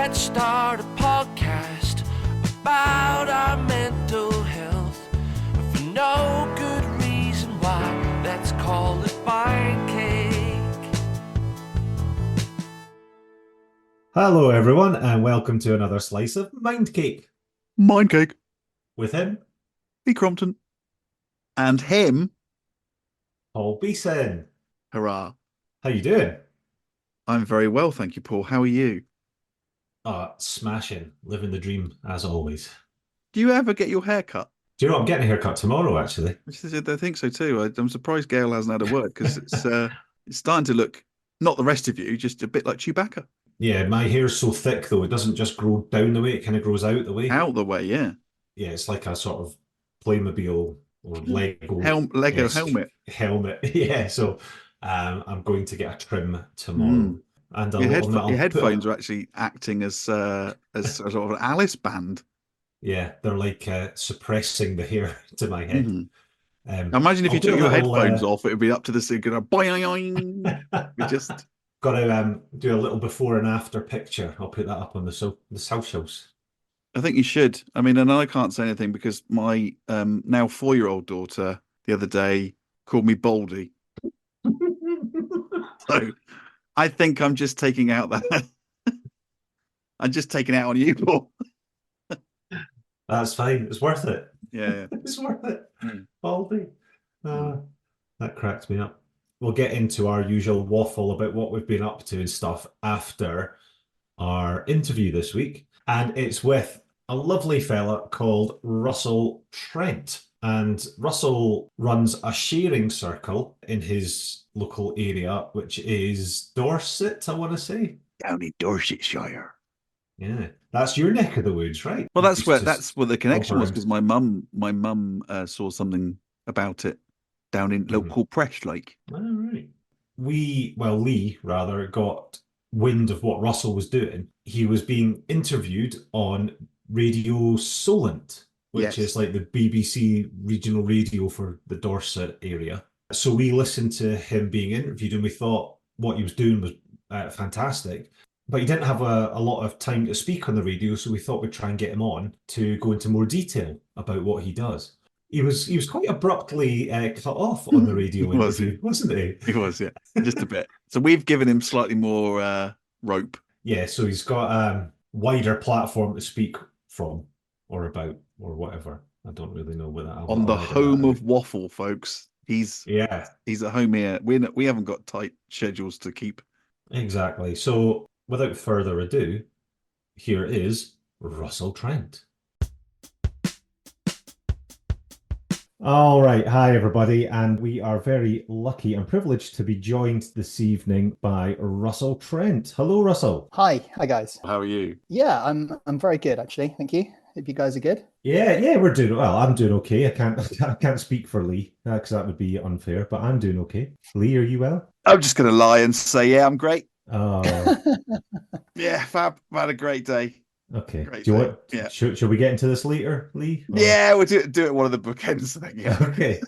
Let's start a podcast about our mental health. For no good reason why, let's call it Mind Cake. Hello everyone and welcome to another slice of Mind Cake. Mind Cake. With him, E. Crompton. And him. Paul Beeson. Hurrah. How you doing? I'm very well, thank you, Paul. How are you? Smashing. Living the dream, as always. Do you ever get your hair cut? Do you know what? I'm getting a haircut tomorrow, actually. I think so too. I'm surprised Gail hasn't had a word because it's starting to look, not the rest of you, just a bit like Chewbacca. Yeah, my hair's so thick, though. It doesn't just grow down the way. It kind of grows out the way. Out the way, yeah. Yeah, it's like a sort of Playmobil or Lego helmet. Helmet. Yeah, so I'm going to get a trim tomorrow. And your headphones are actually acting as a sort of an Alice band. Yeah, they're like suppressing the hair to my head. Mm-hmm. Imagine if you took your headphones off, it would be up to the singer. Boing. We just got to do a little before and after picture. I'll put that up on the socials. I think you should. I mean, and I can't say anything because my now 4-year-old daughter the other day called me Baldy. So I think I'm just taking out that. I'm just taking it out on you, Paul. That's fine. It's worth it. Yeah. It's worth it. Baldy. That cracked me up. We'll get into our usual waffle about what we've been up to and stuff after our interview this week. And it's with a lovely fella called Russell Trent. And Russell runs a sharing circle in his local area, which is Dorset, I want to say. Down in Dorsetshire. Yeah, that's your neck of the woods, right? Well, that's where the connection was because my mum saw something about it down in local Presh Lake. All right. Lee rather got wind of what Russell was doing. He was being interviewed on Radio Solent, which is like the BBC regional radio for the Dorset area. So we listened to him being interviewed and we thought what he was doing was fantastic. But he didn't have a lot of time to speak on the radio, so we thought we'd try and get him on to go into more detail about what he does. He was quite abruptly cut off on the radio interview, wasn't he? He was, yeah, just a bit. So we've given him slightly more rope. Yeah, so he's got a wider platform to speak from or about or whatever. I don't really know what that. On the home of waffle, folks. He's at home here. We haven't got tight schedules to keep. Exactly. So without further ado, here is Russell Trent. All right. Hi, everybody. And we are very lucky and privileged to be joined this evening by Russell Trent. Hello, Russell. Hi guys. How are you? Yeah, I'm very good, actually. Thank you. Hope you guys are good. Yeah, we're doing well. I'm doing okay. I can't speak for Lee because that would be unfair, but I'm doing okay. Lee, are you well? I'm just going to lie and say, yeah, I'm great. Oh. Yeah, fab. I've had a great day. Okay. Should we get into this later, Lee? Or... Yeah, we'll do it one of the bookends thing. Yeah. Okay.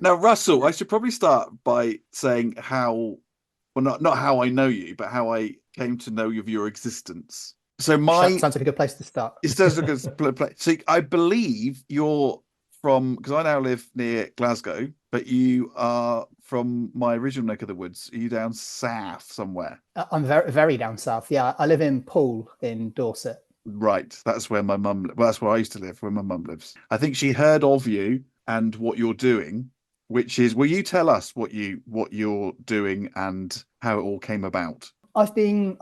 Now, Russell, I should probably start by saying not how I know you, but how I came to know of your existence. So sounds like a good place to start. It sounds like a good place. So I believe you're from, because I now live near Glasgow, but you are from my original neck of the woods. Are you down south somewhere? I'm very, very down south. Yeah, I live in Poole in Dorset. Right, that's where my mum. Well, that's where I used to live, where my mum lives. I think she heard of you and what you're doing, which is, will you tell us what you're doing and how it all came about? I've been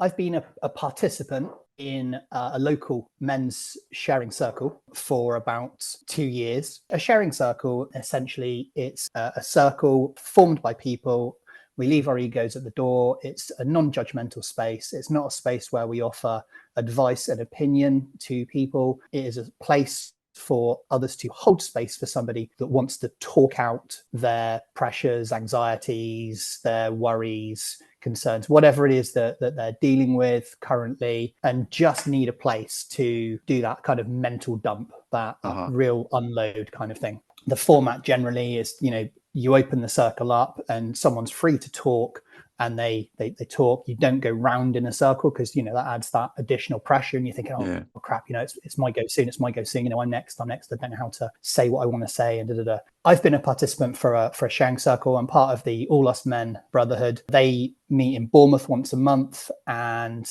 a participant in a local men's sharing circle for about 2 years. A sharing circle, essentially, it's a circle formed by people. We leave our egos at the door. It's a non-judgmental space. It's not a space where we offer advice and opinion to people. It is a place for others to hold space for somebody that wants to talk out their pressures, anxieties, their worries, concerns, whatever it is that they're dealing with currently, and just need a place to do that kind of mental dump, that real unload kind of thing. The format generally is, you open the circle up and someone's free to talk, and they talk. You don't go round in a circle because, you know, that adds that additional pressure, and you're thinking, oh crap, you know, it's my go soon, you know, I'm next, I don't know how to say what I want to say, and I've been a participant for a sharing circle. I'm part of the All Us Men Brotherhood. They meet in Bournemouth once a month, and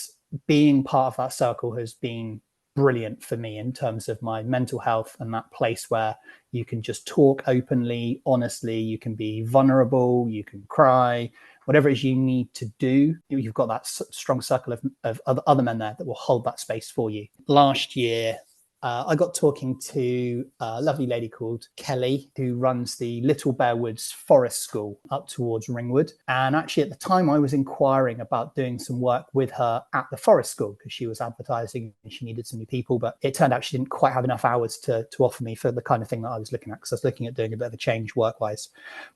being part of that circle has been brilliant for me in terms of my mental health, and that place where you can just talk openly, honestly, you can be vulnerable, you can cry, whatever it is you need to do. You've got that strong circle of other men there that will hold that space for you. Last year, I got talking to a lovely lady called Kelly, who runs the Little Bear Woods Forest School up towards Ringwood. And actually, at the time, I was inquiring about doing some work with her at the Forest School because she was advertising and she needed some new people. But it turned out she didn't quite have enough hours to offer me for the kind of thing that I was looking at, because I was looking at doing a bit of a change work-wise.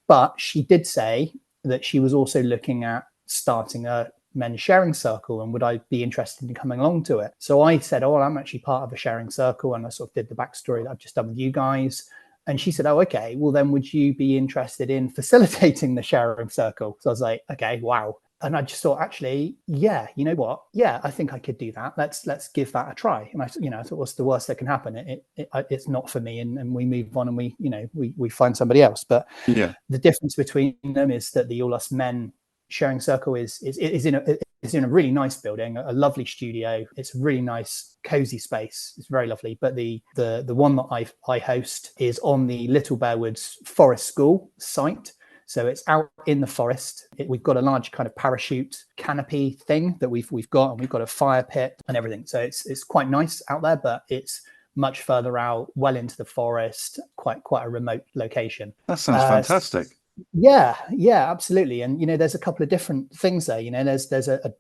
But she did say that she was also looking at starting a men's sharing circle, and would I be interested in coming along to it? So I said, oh, well, I'm actually part of a sharing circle, and I sort of did the backstory that I've just done with you guys. And she said, oh, okay, well then would you be interested in facilitating the sharing circle? So I was like, okay, wow. And I just thought, actually, yeah, you know what? Yeah, I think I could do that. Let's give that a try. And I thought, what's the worst that can happen? It's not for me, and we move on, and we find somebody else. But Yeah, the difference between them is that the All Us Men sharing circle is in a really nice building, a lovely studio. It's a really nice, cozy space. It's very lovely. But the one that I host is on the Little Bear Woods Forest School site. So it's out in the forest. We've got a large kind of parachute canopy thing that we've got, and we've got a fire pit and everything. So it's quite nice out there, but it's much further out, well into the forest, quite a remote location. that sounds fantastic. Yeah, absolutely. And, you know, there's a couple of different things there. You know, there's a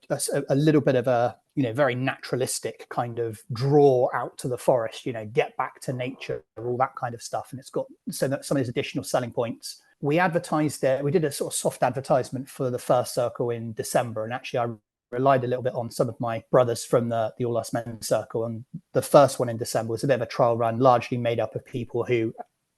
little bit of a, you know, very naturalistic kind of draw out to the forest, you know, get back to nature, all that kind of stuff. And it's got some of those additional selling points. We advertised it. We did a sort of soft advertisement for the first circle in December. And actually, I relied a little bit on some of my brothers from the All Us Men circle. And the first one in December was a bit of a trial run, largely made up of people who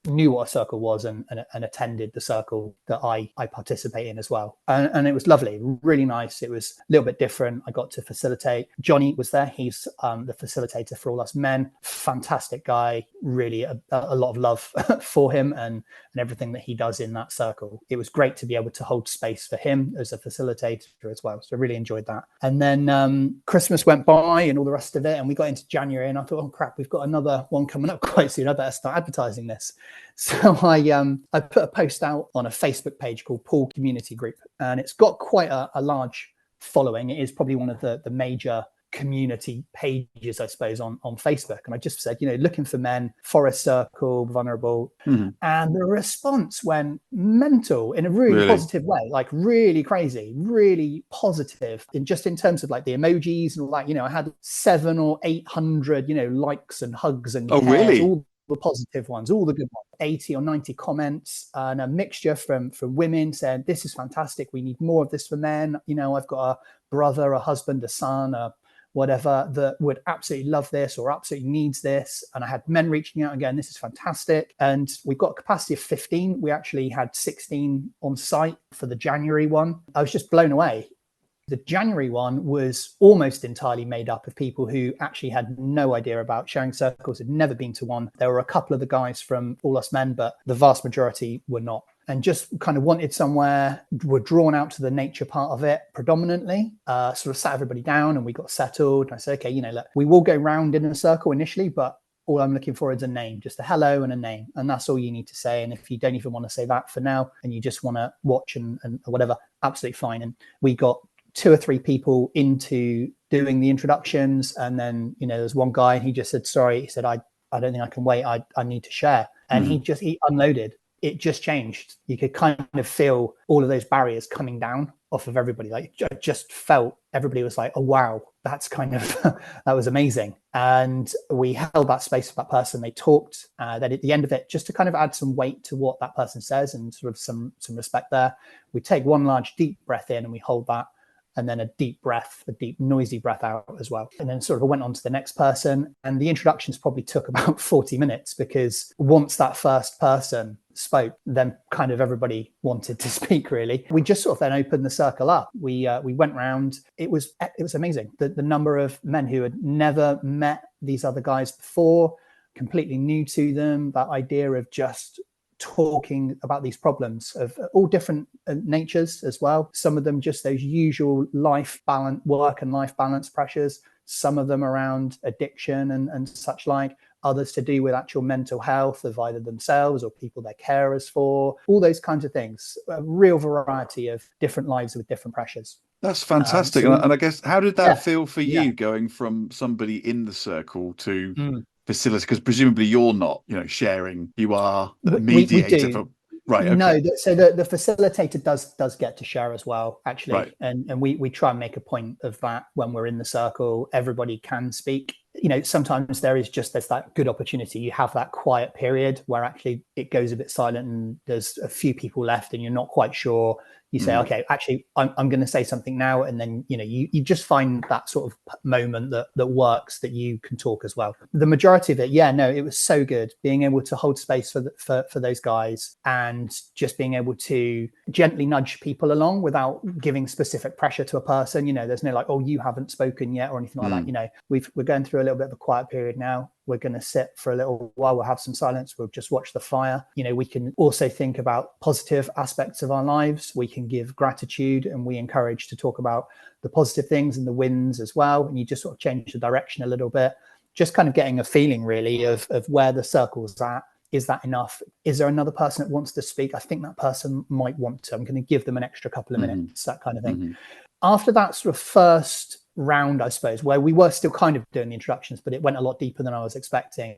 knew what a circle was and attended the circle that I participate in as well. And it was lovely, really nice. It was a little bit different. I got to facilitate. Johnny was there. He's the facilitator for All Us Men. Fantastic guy, really a lot of love for him and everything that he does in that circle. It was great to be able to hold space for him as a facilitator as well. So I really enjoyed that. And then Christmas went by and all the rest of it. And we got into January and I thought, oh crap, we've got another one coming up quite soon. I better start advertising this. So I put a post out on a Facebook page called Pool Community Group, and it's got quite a large following. It is probably one of the major community pages, I suppose, on Facebook. And I just said, you know, looking for men, forest circle, vulnerable. Mm-hmm. And the response went mental in a really positive way, like really crazy, really positive in terms of like the emojis and all that. You know, I had 700 or 800, you know, likes and hugs and cares, really? All the positive ones, all the good ones, 80 or 90 comments, and a mixture from women saying, this is fantastic, we need more of this for men. You know, I've got a brother, a husband, a son, a whatever that would absolutely love this or absolutely needs this. And I had men reaching out again, this is fantastic. And we've got a capacity of 15. We actually had 16 on site for the January one. I was just blown away. The January one was almost entirely made up of people who actually had no idea about sharing circles, had never been to one. There were a couple of the guys from All Us Men, but the vast majority were not. And just kind of wanted somewhere, were drawn out to the nature part of it predominantly, sort of sat everybody down and we got settled. And I said, okay, you know, look, we will go round in a circle initially, but all I'm looking for is a name, just a hello and a name. And that's all you need to say. And if you don't even want to say that for now, and you just want to watch and whatever, absolutely fine. And we got 2 or 3 people into doing the introductions. And then, you know, there's one guy and he just said, sorry, he said, I don't think I can wait. I need to share. And he unloaded. It just changed. You could kind of feel all of those barriers coming down off of everybody. Like I just felt everybody was like, oh, wow, that's kind of, that was amazing. And we held that space for that person. They talked then at the end of it, just to kind of add some weight to what that person says and sort of some respect there. We take one large deep breath in and we hold that. and then a deep noisy breath out as well. And then sort of went on to the next person. And the introductions probably took about 40 minutes, because once that first person spoke, then kind of everybody wanted to speak, really. We just sort of then opened the circle up. We went round. It was amazing. The number of men who had never met these other guys before, completely new to them, that idea of just talking about these problems of all different natures as well. Some of them just those usual work and life balance pressures, some of them around addiction and such like, others to do with actual mental health of either themselves or people they're carers for, all those kinds of things. A real variety of different lives with different pressures. That's fantastic. And I guess, how did that feel for you, going from somebody in the circle to facilitate? Because presumably you're not, sharing, you are the mediator. We do. Right. Okay. No, so the facilitator does get to share as well, actually. Right. And we try and make a point of that when we're in the circle. Everybody can speak. Sometimes there's that good opportunity. You have that quiet period where actually it goes a bit silent and there's a few people left and you're not quite sure. You say, okay, actually, I'm going to say something now. And then, you just find that sort of moment that works, that you can talk as well. The majority of it, it was so good being able to hold space for those guys and just being able to gently nudge people along without giving specific pressure to a person. There's no like, oh, you haven't spoken yet or anything like that. We're going through a little bit of a quiet period now. We're going to sit for a little while. We'll have some silence. We'll just watch the fire. We can also think about positive aspects of our lives. We can give gratitude, and we encourage to talk about the positive things and the wins as well. And you just sort of change the direction a little bit, just kind of getting a feeling really of where the circle's at. Is that enough? Is there another person that wants to speak? I think that person might want to. I'm going to give them an extra couple of minutes, that kind of thing. After that sort of first round, I suppose, where we were still kind of doing the introductions, but it went a lot deeper than I was expecting.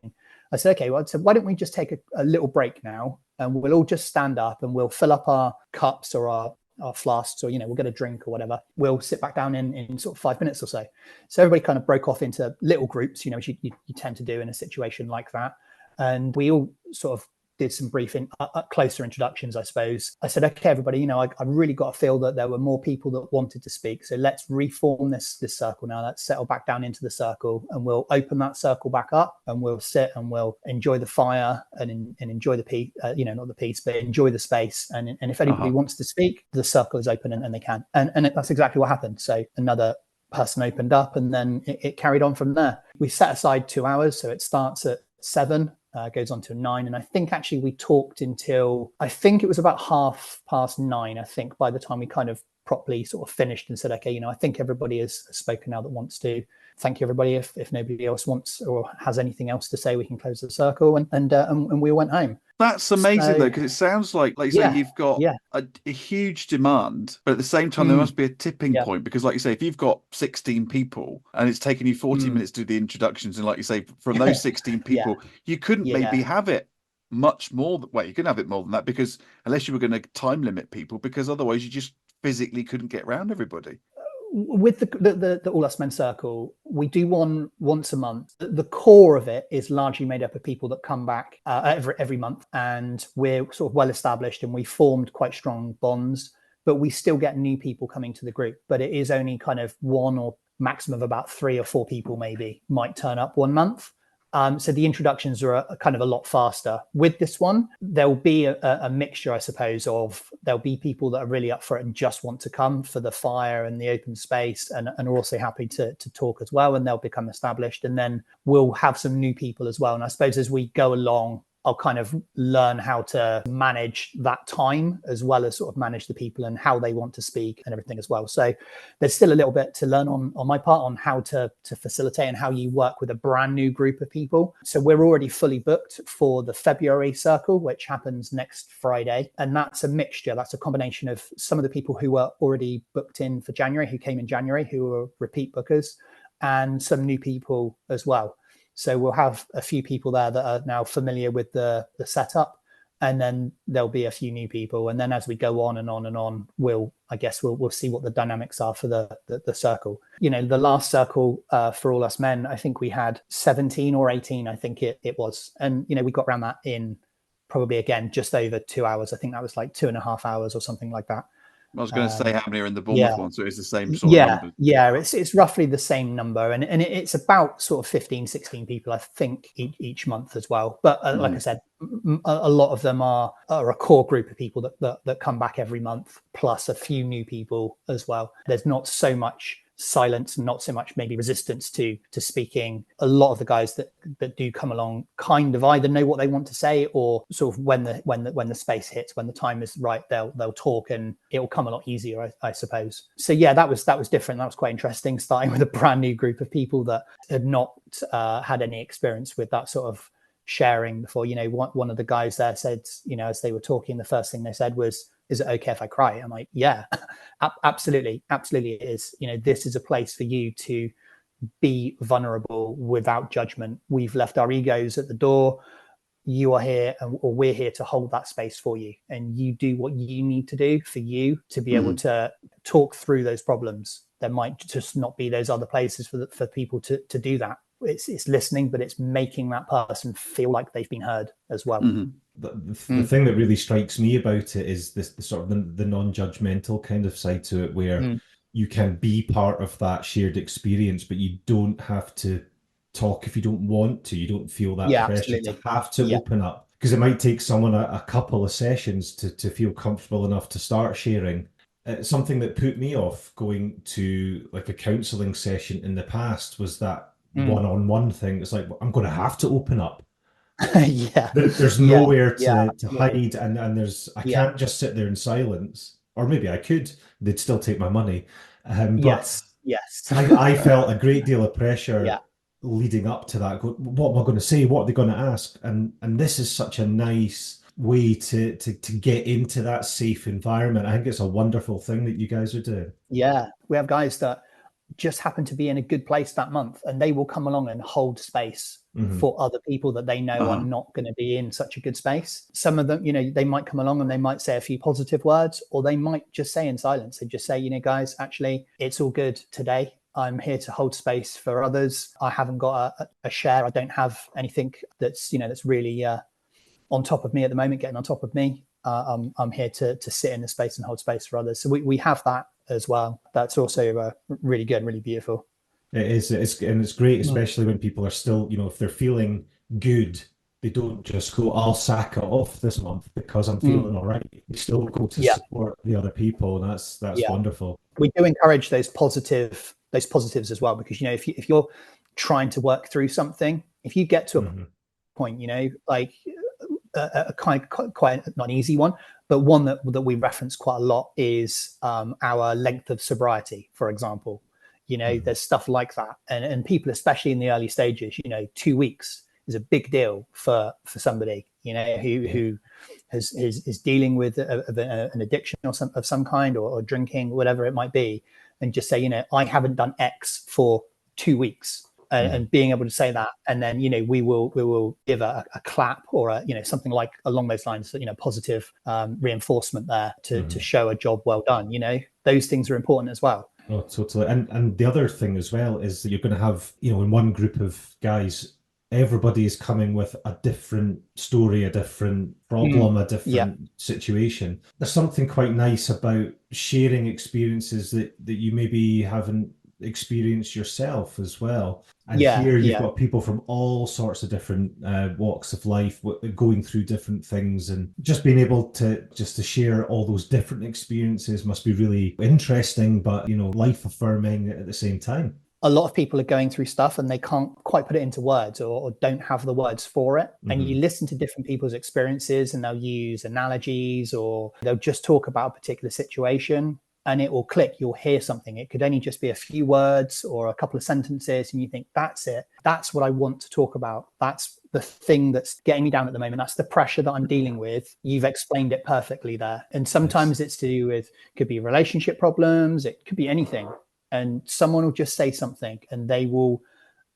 I said, okay, well, so why don't we just take a little break now, and we'll all just stand up and we'll fill up our cups or our flasks, or we'll get a drink or whatever. We'll sit back down in sort of 5 minutes or so. So everybody kind of broke off into little groups, which you tend to do in a situation like that. And we all sort of did some briefing, closer introductions, I suppose. I said, okay, everybody, I really got to feel that there were more people that wanted to speak. So let's reform this circle now. Let's settle back down into the circle, and we'll open that circle back up, and we'll sit and we'll enjoy the fire and enjoy the peace, not the peace, but enjoy the space. And if anybody wants to speak, the circle is open and they can. And that's exactly what happened. So another person opened up, and then it carried on from there. We set aside 2 hours. So it starts at 7. Goes on to 9. And I think actually we talked until, I think it was about 9:30, I think, by the time we kind of properly sort of finished and said, okay, I think everybody has spoken now that wants to. Thank you, everybody. If nobody else wants or has anything else to say, we can close the circle. And we went home. That's amazing, though, because it sounds like you say, you've got a huge demand, but at the same time, there must be a tipping point, because like you say, if you've got 16 people and it's taken you 40 minutes to do the introductions, and like you say, from those 16 people, you couldn't maybe have it much more. Well, you couldn't have it more than that, because unless you were going to time limit people, because otherwise you just physically couldn't get around everybody. With the All Us Men Circle, we do one once a month. The core of it is largely made up of people that come back every month, and we're sort of well established and we formed quite strong bonds, but we still get new people coming to the group. But it is only kind of one or maximum of about 3 or 4 people maybe might turn up one month. So the introductions are kind of a lot faster. With this one, there'll be a mixture, I suppose, of there'll be people that are really up for it and just want to come for the fire and the open space, and are also happy to talk as well, and they'll become established. And then we'll have some new people as well. And I suppose as we go along, I'll kind of learn how to manage that time, as well as sort of manage the people and how they want to speak and everything as well. So there's still a little bit to learn on my part on how to facilitate and how you work with a brand new group of people. So we're already fully booked for the February circle, which happens next Friday. And that's a mixture. That's a combination of some of the people who were already booked in for January, who came in January, who were repeat bookers, and some new people as well. So we'll have a few people there that are now familiar with the setup, and then there'll be a few new people. And then as we go on and on and on, we'll see what the dynamics are for the circle. The last circle for All Us Men, I think we had 17 or 18, I think it was. And, we got around that in probably, again, just over 2 hours. I think that was like 2.5 hours or something like that. I was going to say how many are in the Bournemouth yeah. one, so it's the same sort of numbers. It's roughly the same number, and it's about sort of 15, 16 people, I think, each month as well. But like I said, a lot of them are a core group of people that come back every month, plus a few new people as well. There's not so much silence, not so much maybe resistance to speaking. A lot of the guys that do come along kind of either know what they want to say, or sort of when the space hits, when the time is right, they'll talk, and it will come a lot easier, I suppose. So yeah, that was different. That was quite interesting, starting with a brand new group of people that had not had any experience with that sort of sharing before. You know, one of the guys there said, you know, as they were talking, the first thing they said was, "Is it okay if I cry?" I'm like, yeah, absolutely it is. You know, this is a place for you to be vulnerable without judgment. We've left our egos at the door. You are here, or we're here to hold that space for you, and you do what you need to do for you to be able to talk through those problems. There might just not be those other places for people to do that. It's listening, but it's making that person feel like they've been heard as well. The thing that really strikes me about it is this the sort of the non-judgmental kind of side to it, where you can be part of that shared experience, but you don't have to talk if you don't want to. You don't feel that pressure to have to open up, because it might take someone a couple of sessions to feel comfortable enough to start sharing. Something that put me off going to like a counselling session in the past was that one-on-one thing. It's like, I'm going to have to open up. There's nowhere to hide, and there's I can't just sit there in silence, or maybe I could. They'd still take my money. But yes. I felt a great deal of pressure leading up to that. What am I going to say? What are they going to ask? And this is such a nice way to get into that safe environment. I think it's a wonderful thing that you guys are doing. Yeah, we have guys that just happen to be in a good place that month, and they will come along and hold space for other people that they know are not going to be in such a good space. Some of them, you know, they might come along and they might say a few positive words, or they might just say in silence, they just say, you know, guys, actually, it's all good today. I'm here to hold space for others. I haven't got a share. I don't have anything that's, you know, that's really on top of me at the moment, getting on top of me. I'm here to sit in the space and hold space for others. So we have that as well. That's also really good, really beautiful. It is. It's great, especially when people are still, you know, if they're feeling good, they don't just go, "I'll sack it off this month because I'm feeling all right." They still go to support the other people, and that's wonderful. We do encourage those positives as well, because, you know, if you're trying to work through something, if you get to a point, you know, like a quite not an easy one, but one that we reference quite a lot is our length of sobriety, for example. You know, there's stuff like that, and people, especially in the early stages, you know, 2 weeks is a big deal for somebody, you know, who is dealing with an addiction of some kind, or drinking, whatever it might be, and just say, you know, I haven't done X for 2 weeks. And being able to say that, and then, you know, we will give a clap, or a, you know, something like along those lines, you know, positive reinforcement there to show a job well done. You know, those things are important as well. Oh, totally. And the other thing as well is that you're going to have, you know, in one group of guys, everybody is coming with a different story, a different problem, a different situation. There's something quite nice about sharing experiences that you maybe haven't experienced yourself as well. And here you've got people from all sorts of different walks of life going through different things, and just being able to share all those different experiences must be really interesting, but, you know, life affirming at the same time. A lot of people are going through stuff and they can't quite put it into words, or don't have the words for it. And you listen to different people's experiences, and they'll use analogies, or they'll just talk about a particular situation, and it will click. You'll hear something. It could only just be a few words or a couple of sentences, and you think, that's it. That's what I want to talk about. That's the thing that's getting me down at the moment. That's the pressure that I'm dealing with. You've explained it perfectly there. And sometimes it's to do with, could be relationship problems. It could be anything. And someone will just say something, and they will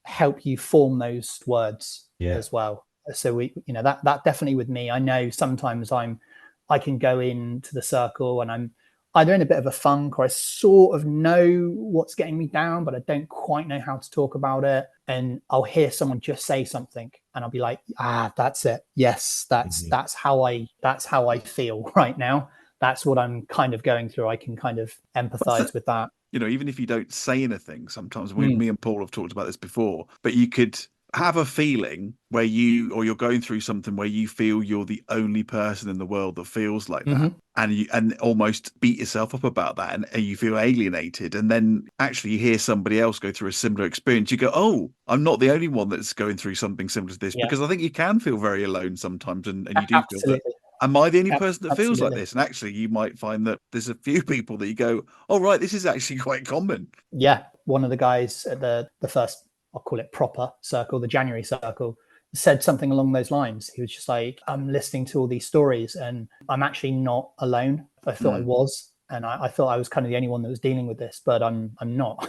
help you form those words as well. So we, you know, that definitely with me, I know sometimes I can go into the circle and I'm either in a bit of a funk, or I sort of know what's getting me down, but I don't quite know how to talk about it. And I'll hear someone just say something, and I'll be like, that's it. Yes, that's how I feel right now. that's what I'm kind of going through. I can kind of empathize with that. You know, even if you don't say anything, sometimes me and Paul have talked about this before, but you could have a feeling where you're going through something where you feel you're the only person in the world that feels like that, and almost beat yourself up about that, and you feel alienated, and then actually you hear somebody else go through a similar experience. You go, oh, I'm not the only one that's going through something similar to this, because I think you can feel very alone sometimes, and you do feel that. Am I the only person that feels like this? And actually, you might find that there's a few people that you go, oh, right, this is actually quite common. Yeah. One of the guys at the first, I'll call it proper circle, the January circle, said something along those lines. He was just like, I'm listening to all these stories and I'm actually not alone. I thought I was. And I thought I was kind of the only one that was dealing with this, but I'm not.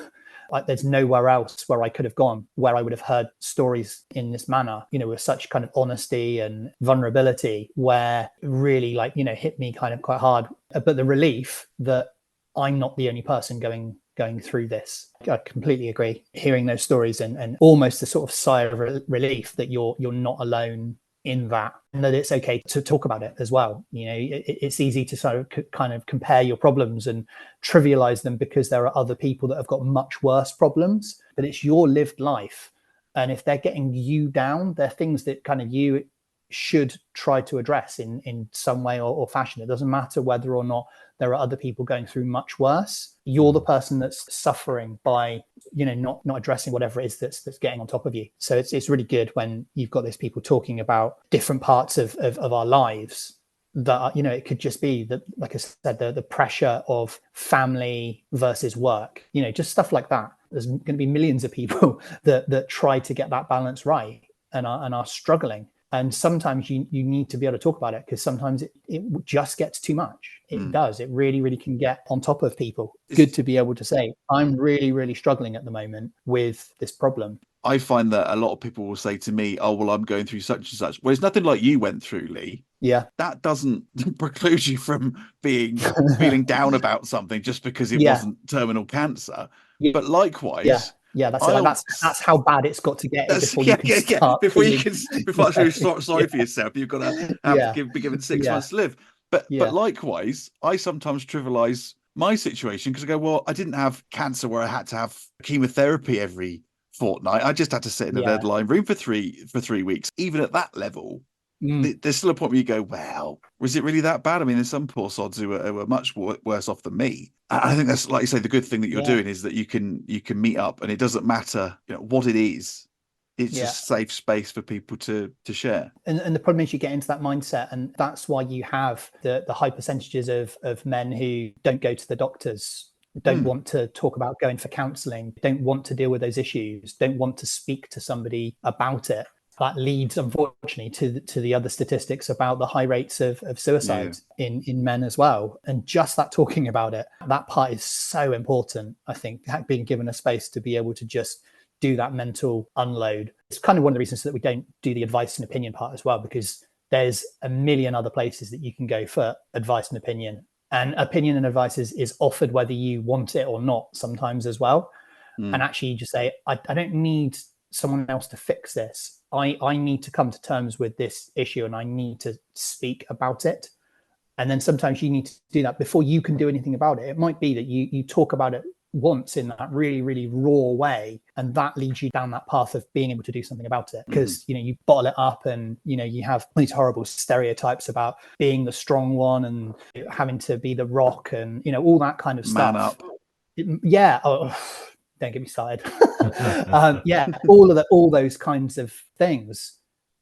Like, there's nowhere else where I could have gone where I would have heard stories in this manner, you know, with such kind of honesty and vulnerability, where it really, like, you know, hit me kind of quite hard. But the relief that I'm not the only person going through this. I completely agree. Hearing those stories and almost a sort of sigh of relief that you're not alone in that, and that it's okay to talk about it as well. You know, it's easy to sort of kind of compare your problems and trivialize them because there are other people that have got much worse problems, but it's your lived life. And if they're getting you down, they're things that kind of you should try to address in some way or fashion. It doesn't matter whether or not there are other people going through much worse. You're the person that's suffering by, you know, not addressing whatever it is that's getting on top of you. So it's really good when you've got these people talking about different parts of our lives that are, you know, it could just be that, like I said, the pressure of family versus work, you know, just stuff like that. There's going to be millions of people that try to get that balance right and are struggling. And sometimes you need to be able to talk about it, because sometimes it just gets too much. It does. It really, really can get on top of people. It's good to be able to say, I'm really, really struggling at the moment with this problem. I find that a lot of people will say to me, oh, well, I'm going through such and such. Well, it's nothing like you went through, Lee. Yeah. That doesn't preclude you from feeling down about something just because it wasn't terminal cancer. Yeah. But likewise... Yeah, that's it. That's how bad it's got to get before you can start. Before you feel sorry for yourself, you've got to be given 6 months to live. But likewise, I sometimes trivialize my situation because I go, well, I didn't have cancer where I had to have chemotherapy every fortnight. I just had to sit in a dead line room for three weeks. Even at that level, there's still a point where you go, well, was it really that bad? I mean, there's some poor sods who are much worse off than me. I think that's, like you say, the good thing that you're doing is that you can meet up, and it doesn't matter, you know, what it is. It's just safe space for people to share. And the problem is you get into that mindset, and that's why you have the high percentages of men who don't go to the doctors, don't want to talk about going for counselling, don't want to deal with those issues, don't want to speak to somebody about it. That leads, unfortunately, to the other statistics about the high rates of suicide in men as well. And just that talking about it, that part is so important, I think, being given a space to be able to just do that mental unload. It's kind of one of the reasons that we don't do the advice and opinion part as well, because there's a million other places that you can go for advice and opinion. And opinion and advice is offered whether you want it or not sometimes as well. And actually you just say, I don't need someone else to fix this. I need to come to terms with this issue and I need to speak about it. And then sometimes you need to do that before you can do anything about it. It might be that you talk about it once in that really, really raw way, and that leads you down that path of being able to do something about it. Because, you know, you bottle it up and, you know, you have these horrible stereotypes about being the strong one and having to be the rock and, you know, all that kind of stuff. Man up. Don't get me started. all those kinds of things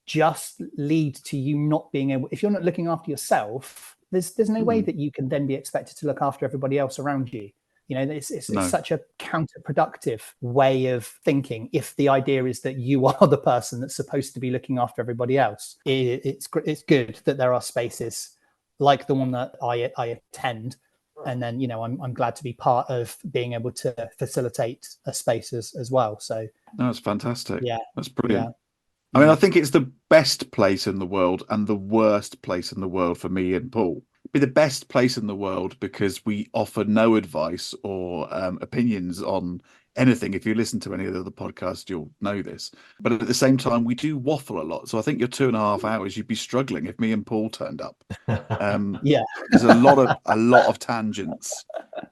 just lead to you not being able, if you're not looking after yourself, there's no way that you can then be expected to look after everybody else around you. You know, it's such a counterproductive way of thinking. If the idea is that you are the person that's supposed to be looking after everybody else, it's good that there are spaces like the one that I attend. And then, you know, I'm glad to be part of being able to facilitate a space as well. So that's fantastic. Yeah, that's brilliant. Yeah. I mean, I think it's the best place in the world and the worst place in the world for me and Paul. It'd be the best place in the world because we offer no advice or opinions on anything. If you listen to any of the other podcasts, you'll know this. But at the same time, we do waffle a lot. So I think your 2.5 hours, you'd be struggling if me and Paul turned up. Yeah. There's a lot of tangents.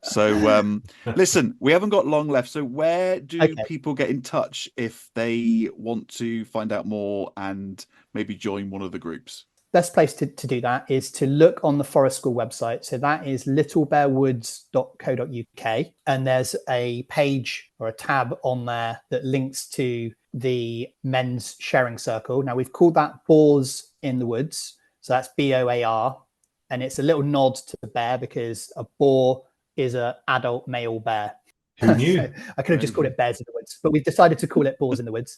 So listen, we haven't got long left. So where do people get in touch if they want to find out more and maybe join one of the groups? Best place to do that is to look on the Forest School website. So that is littlebearwoods.co.uk. And there's a page or a tab on there that links to the men's sharing circle. Now, we've called that Boars in the Woods. So that's BOAR. And it's a little nod to the bear because a boar is an adult male bear. Who knew? So I could have just called it Bears in the Woods, but we've decided to call it Boars in the Woods.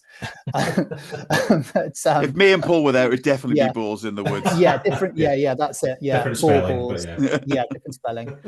If me and Paul were there, it would definitely be Boars in the Woods. Yeah, different. Yeah, that's it. Yeah, different spelling, Boars. but Yeah, different spelling.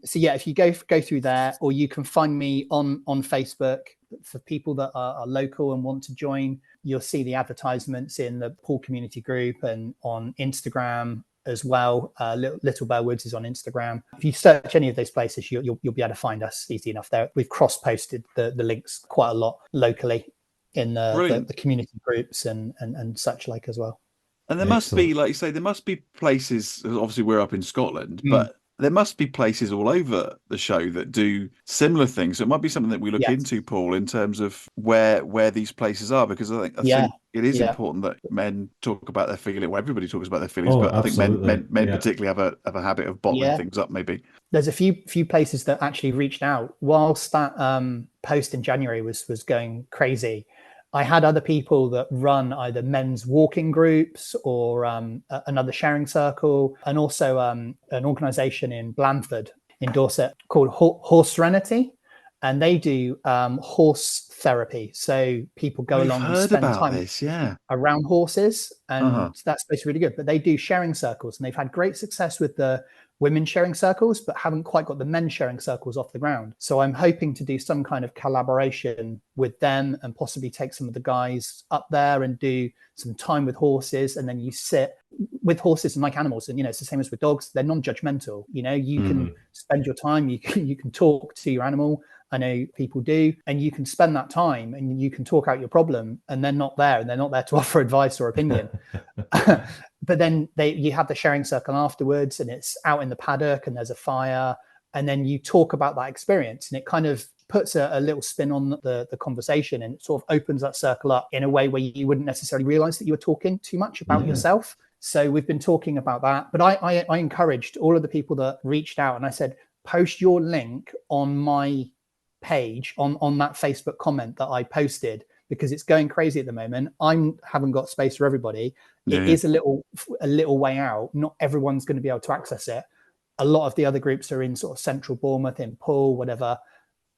So yeah, if you go through there, or you can find me on Facebook for people that are local and want to join. You'll see the advertisements in the Pool community group and on Instagram as well. Little Bear Woods is on Instagram. If you search any of those places, you'll be able to find us easy enough there. We've cross-posted the links quite a lot locally in the community groups and such like as well. And there must be, like you say, there must be places, obviously we're up in Scotland, but there must be places all over the show that do similar things. So it might be something that we look into, Paul, in terms of where these places are, because I think it is important that men talk about their feelings. Well, everybody talks about their feelings, but absolutely. I think men particularly have a habit of bottling things up. Maybe there's a few places that actually reached out whilst that post in January was going crazy. I had other people that run either men's walking groups or another sharing circle, and also an organisation in Blandford in Dorset called Horse Serenity, and they do horse therapy. So people go along and spend time around horses, and that's supposed to be really good. But they do sharing circles, and they've had great success with the women sharing circles, but haven't quite got the men sharing circles off the ground. So I'm hoping to do some kind of collaboration with them and possibly take some of the guys up there and do some time with horses. And then you sit with horses and like animals. And, it's the same as with dogs. They're non-judgmental. You can spend your time, you can talk to your animal. I know people do, and you can spend that time and you can talk out your problem, and they're not there to offer advice or opinion. But then you have the sharing circle afterwards, and it's out in the paddock and there's a fire, and then you talk about that experience, and it kind of puts a little spin on the conversation, and it sort of opens that circle up in a way where you wouldn't necessarily realize that you were talking too much about yourself. So we've been talking about that, but I encouraged all of the people that reached out, and I said, post your link on my page on that Facebook comment that I posted, because it's going crazy at the moment. I haven't got space for everybody. It is a little way out. Not everyone's going to be able to access it. A lot of the other groups are in sort of central Bournemouth, in Poole, whatever.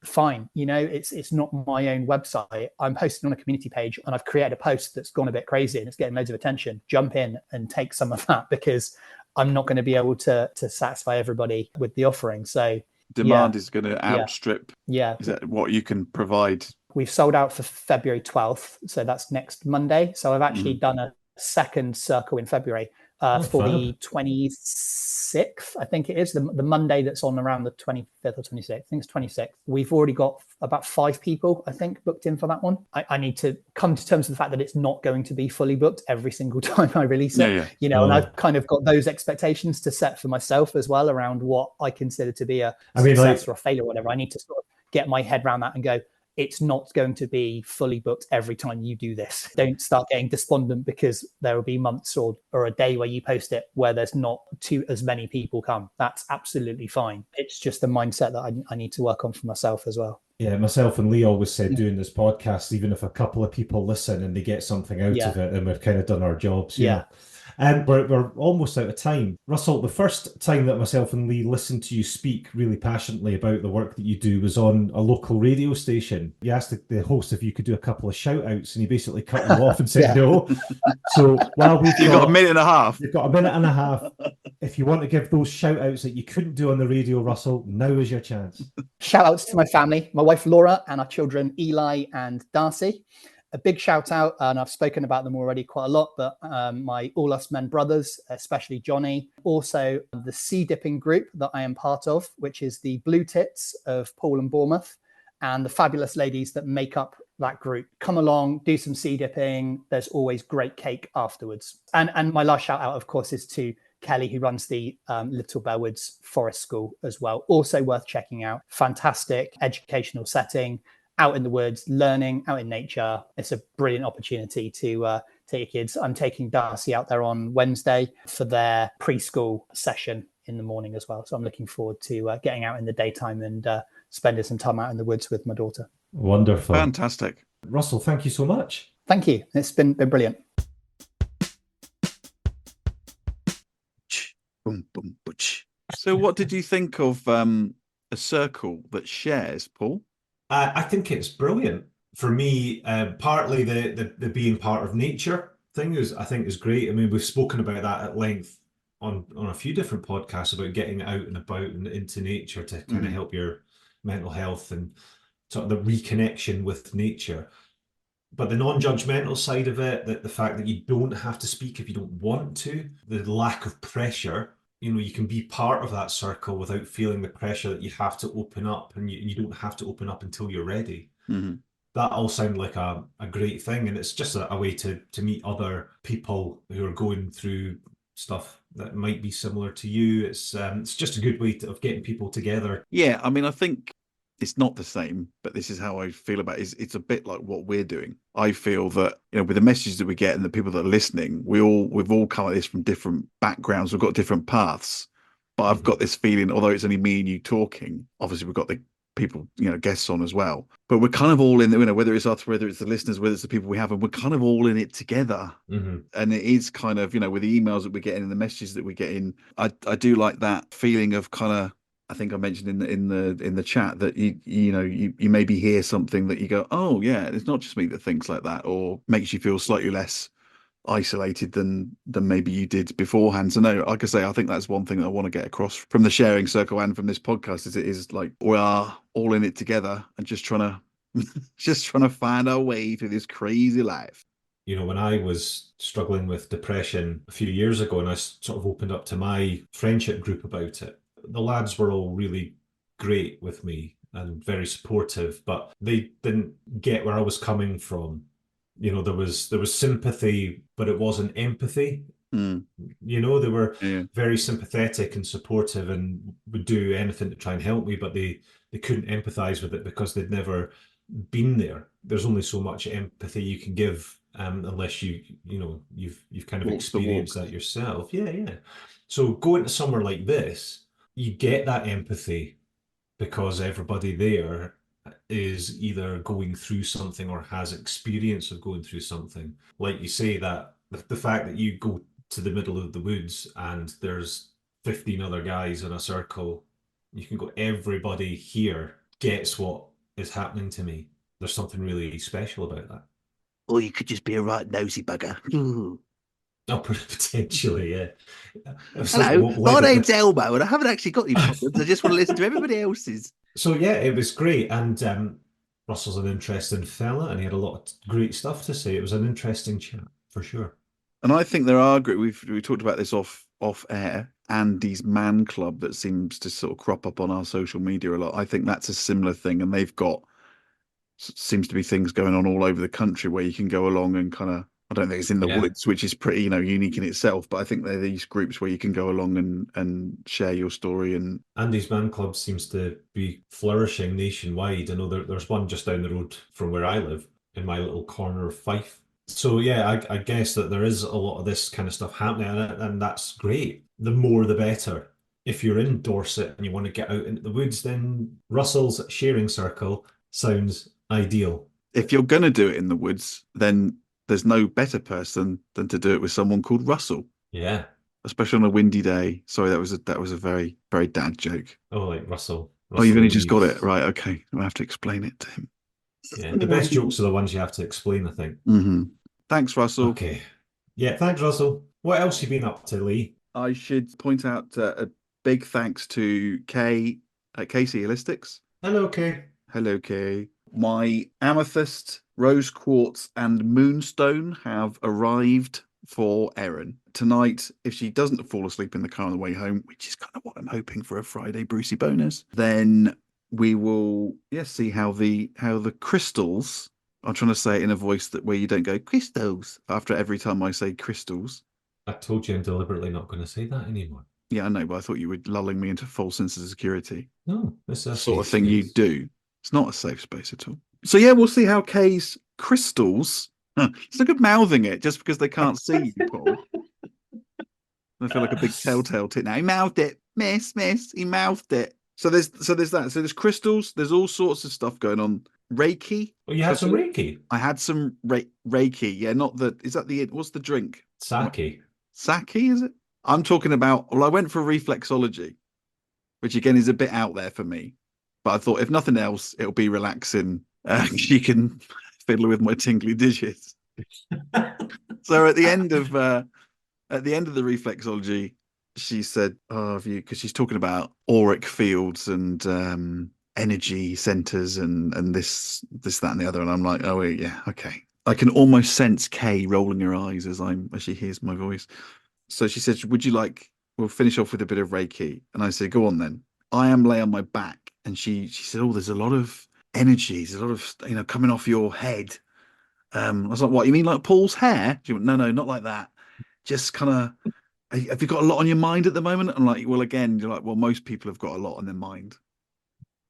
Fine. It's not my own website. I'm posting on a community page, and I've created a post that's gone a bit crazy and it's getting loads of attention. Jump in and take some of that, because I'm not going to be able to satisfy everybody with the offering. So demand is going to outstrip is that what you can provide. We've sold out for February 12th, so that's next Monday. So I've actually done a second circle in February for the 26th, I think it is, the Monday that's on around the 25th or 26th. I think it's 26th. We've already got about 5 people, I think, booked in for that one. I need to come to terms with the fact that it's not going to be fully booked every single time I release it. And I've kind of got those expectations to set for myself as well around what I consider to be a success or a failure or whatever. I need to sort of get my head around that and go, it's not going to be fully booked every time you do this. Don't start getting despondent because there will be months or a day where you post it where there's not as many people come. That's absolutely fine. It's just a mindset that I need to work on for myself as well. Yeah, myself and Lee always said doing this podcast, even if a couple of people listen and they get something out of it, then we've kind of done our jobs. And we're almost out of time. Russell, the first time that myself and Lee listened to you speak really passionately about the work that you do was on a local radio station. You asked the host if you could do a couple of shout outs, and he basically cut you off and said no. So while you've got a minute and a half. You've got a minute and a half. If you want to give those shout outs that you couldn't do on the radio, Russell, now is your chance. Shout outs to my family, my wife Laura, and our children Eli and Darcy. A big shout out, and I've spoken about them already quite a lot, but my All Us Men brothers, especially Johnny. Also, the sea dipping group that I am part of, which is the Blue Tits of Poole and Bournemouth. and the fabulous ladies that make up that group come along, do some sea dipping. There's always great cake afterwards. And my last shout out, of course, is to Kelly, who runs the Little Bellwoods Forest School as well. Also worth checking out. Fantastic educational setting, out in the woods, learning, out in nature. It's a brilliant opportunity to take your kids. I'm taking Darcy out there on Wednesday for their preschool session in the morning as well. So I'm looking forward to getting out in the daytime and spending some time out in the woods with my daughter. Wonderful. Fantastic. Russell, thank you so much. Thank you. It's been brilliant. Boom, boom, butch. So what did you think of a circle that shares, Paul? I think it's brilliant. For me, partly the being part of nature thing I think is great. I mean, we've spoken about that at length on a few different podcasts about getting out and about and into nature to kind of help your mental health and sort of the reconnection with nature. But the non-judgmental side of it, the fact that you don't have to speak if you don't want to, the lack of pressure, you can be part of that circle without feeling the pressure that you have to open up, and you don't have to open up until you're ready. That all sounds like a great thing, and it's just a way to meet other people who are going through stuff that might be similar to you. It's just a good way of getting people together. Yeah, I mean, I think it's not the same, but this is how I feel about it. It's a bit like what we're doing. I feel that, with the messages that we get and the people that are listening, we've all come at this from different backgrounds. We've got different paths, but I've got this feeling, although it's only me and you talking, obviously we've got the people, guests on as well, but we're kind of all in, whether it's us, whether it's the listeners, whether it's the people we have, and we're kind of all in it together. And it is kind of, with the emails that we're getting and the messages that we get in, I do like that feeling of kind of, I think I mentioned in the chat that you maybe hear something that you go, oh yeah, it's not just me that thinks like that, or makes you feel slightly less isolated than maybe you did beforehand. So no, like I say, I think that's one thing that I want to get across from the sharing circle and from this podcast is like we are all in it together and just trying to find our way through this crazy life. When I was struggling with depression a few years ago and I sort of opened up to my friendship group about it, the lads were all really great with me and very supportive, but they didn't get where I was coming from. There was sympathy, but it wasn't empathy. They were very sympathetic and supportive and would do anything to try and help me, but they couldn't empathize with it because they'd never been there. There's only so much empathy you can give unless you've kind of experienced that yourself. Yeah. So going to somewhere like this, you get that empathy because everybody there is either going through something or has experience of going through something. Like you say, that the fact that you go to the middle of the woods and there's 15 other guys in a circle, you can go, everybody here gets what is happening to me. There's something really special about that. Or you could just be a right nosy bugger. Oh, potentially, yeah. Hello, my name's Elmo, and I haven't actually got any problems. I just want to listen to everybody else's. So yeah, it was great, and Russell's an interesting fella, and he had a lot of great stuff to say. It was an interesting chat for sure. And I think there are great. We talked about this off air. Andy's Man Club that seems to sort of crop up on our social media a lot. I think that's a similar thing, and they've got seems to be things going on all over the country where you can go along and kind of. I don't think it's in the woods, which is pretty, unique in itself. But I think they're these groups where you can go along and share your story. And Andy's Man Club seems to be flourishing nationwide. I know there's one just down the road from where I live in my little corner of Fife. So yeah, I guess that there is a lot of this kind of stuff happening, and that's great. The more, the better. If you're in Dorset and you want to get out into the woods, then Russell's sharing circle sounds ideal. If you're going to do it in the woods, then there's no better person than to do it with someone called Russell. Yeah. Especially on a windy day. Sorry, that was a very, very dad joke. Oh, like Russell you've only just got it. Right, okay. I'll have to explain it to him. Yeah, the best jokes are the ones you have to explain, I think. Thanks, Russell. Okay. Yeah, thanks, Russell. What else have you been up to, Lee? I should point out a big thanks to Kay at Casey Holistics. Hello, Kay. Hello, Kay. My amethyst, rose quartz, and moonstone have arrived for Erin. Tonight, if she doesn't fall asleep in the car on the way home, which is kind of what I'm hoping for a Friday Brucey bonus, then we will see how the crystals. I'm trying to say it in a voice that where you don't go crystals after every time I say crystals. I told you I'm deliberately not going to say that anymore. Yeah, I know, but I thought you were lulling me into false sense of security. No, this is a Sort of safe thing you space. do. It's not a safe space at all. So yeah, we'll see how Kay's crystals. It's no good mouthing it just because they can't see you, Paul. I feel like a big telltale tit now. He mouthed it, miss. He mouthed it. So there's that. So there's crystals. There's all sorts of stuff going on. Reiki. Oh, you had some Reiki? I had some Reiki. Yeah, not the. Is that the? What's the drink? Sake. Sake, is it? I'm talking about. Well, I went for reflexology, which again is a bit out there for me. But I thought, if nothing else, it'll be relaxing. She can fiddle with my tingly digits. So at the end of the reflexology, she said, "Oh, have you?" Because she's talking about auric fields and energy centers and this, that, and the other. And I'm like, "Oh, yeah, okay." I can almost sense Kay rolling her eyes as she hears my voice. So she said, "Would you like? We'll finish off with a bit of Reiki." And I said, "Go on then." I am lay on my back, and she said, "Oh, there's a lot of energy, there's a lot of coming off your head." I was like, "What, you mean like Paul's hair?" She went, "No, not like that. Just kind of, have you got a lot on your mind at the moment?" I'm like, "Well, again, you're like, well, most people have got a lot on their mind."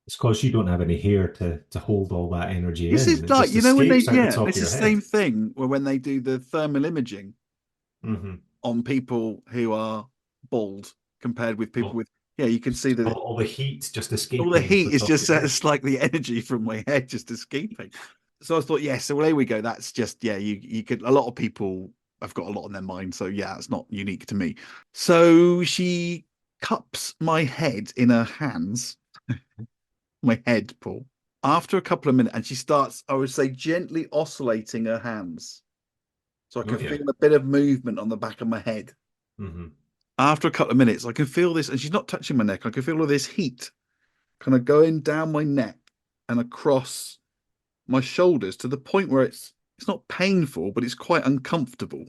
It's because you don't have any hair to hold all that energy This is in. It like, just when they, escapes out the top it's of the your same head. thing where when they do the thermal imaging on people who are bald compared with people with, you can see that All the heat just all the escaping off heat the is top of just your head. it's like the energy from my head just escaping. So I thought, so well, there we go. That's just, you could, a lot of people have got a lot on their mind. So yeah, it's not unique to me. So she cups my head in her hands, my head, Paul, after a couple of minutes, and she starts, I would say, gently oscillating her hands. So I can Oh, yeah. feel a bit of movement on the back of my head. After a couple of minutes, I can feel this, and she's not touching my neck. I can feel all this heat kind of going down my neck and across my shoulders to the point where it's not painful, but it's quite uncomfortable.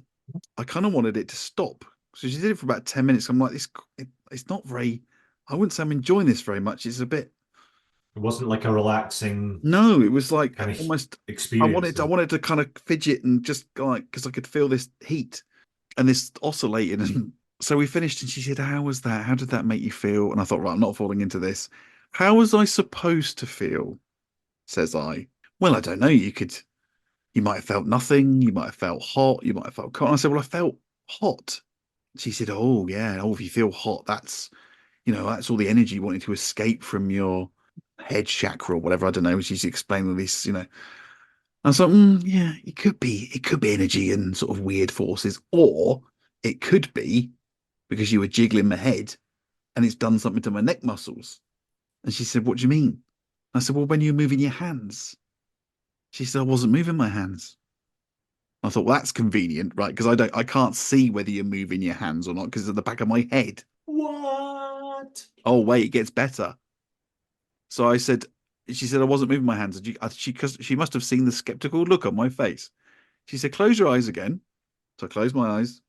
I kind of wanted it to stop. So she did it for about 10 minutes. I'm like, it's not very, I wouldn't say I'm enjoying this very much. It's a bit. It wasn't like a relaxing No, it was like kind of almost, experience. I wanted to kind of fidget and just like, because I could feel this heat and this oscillating. And so we finished and she said, "How was that? How did that make you feel?" And I thought, right, I'm not falling into this. "How was I supposed to feel?" says I. "Well, I don't know. You might have felt nothing. You might have felt hot. You might have felt cold." And I said, "Well, I felt hot." She said, "Oh, yeah. Oh, if you feel hot, that's all the energy wanting to escape from your head chakra or whatever." I don't know. She's explaining all this. I was like, "Yeah, it could be energy and sort of weird forces, or it could be because you were jiggling my head and it's done something to my neck muscles." And she said, "What do you mean?" I said, "Well, when you're moving your hands." She said, "I wasn't moving my hands." I thought, well, that's convenient, right? Because I can't see whether you're moving your hands or not because it's at the back of my head. What? Oh, wait, it gets better. So I said, she said, "I wasn't moving my hands." And because she must have seen the skeptical look on my face. She said, "Close your eyes again." So I closed my eyes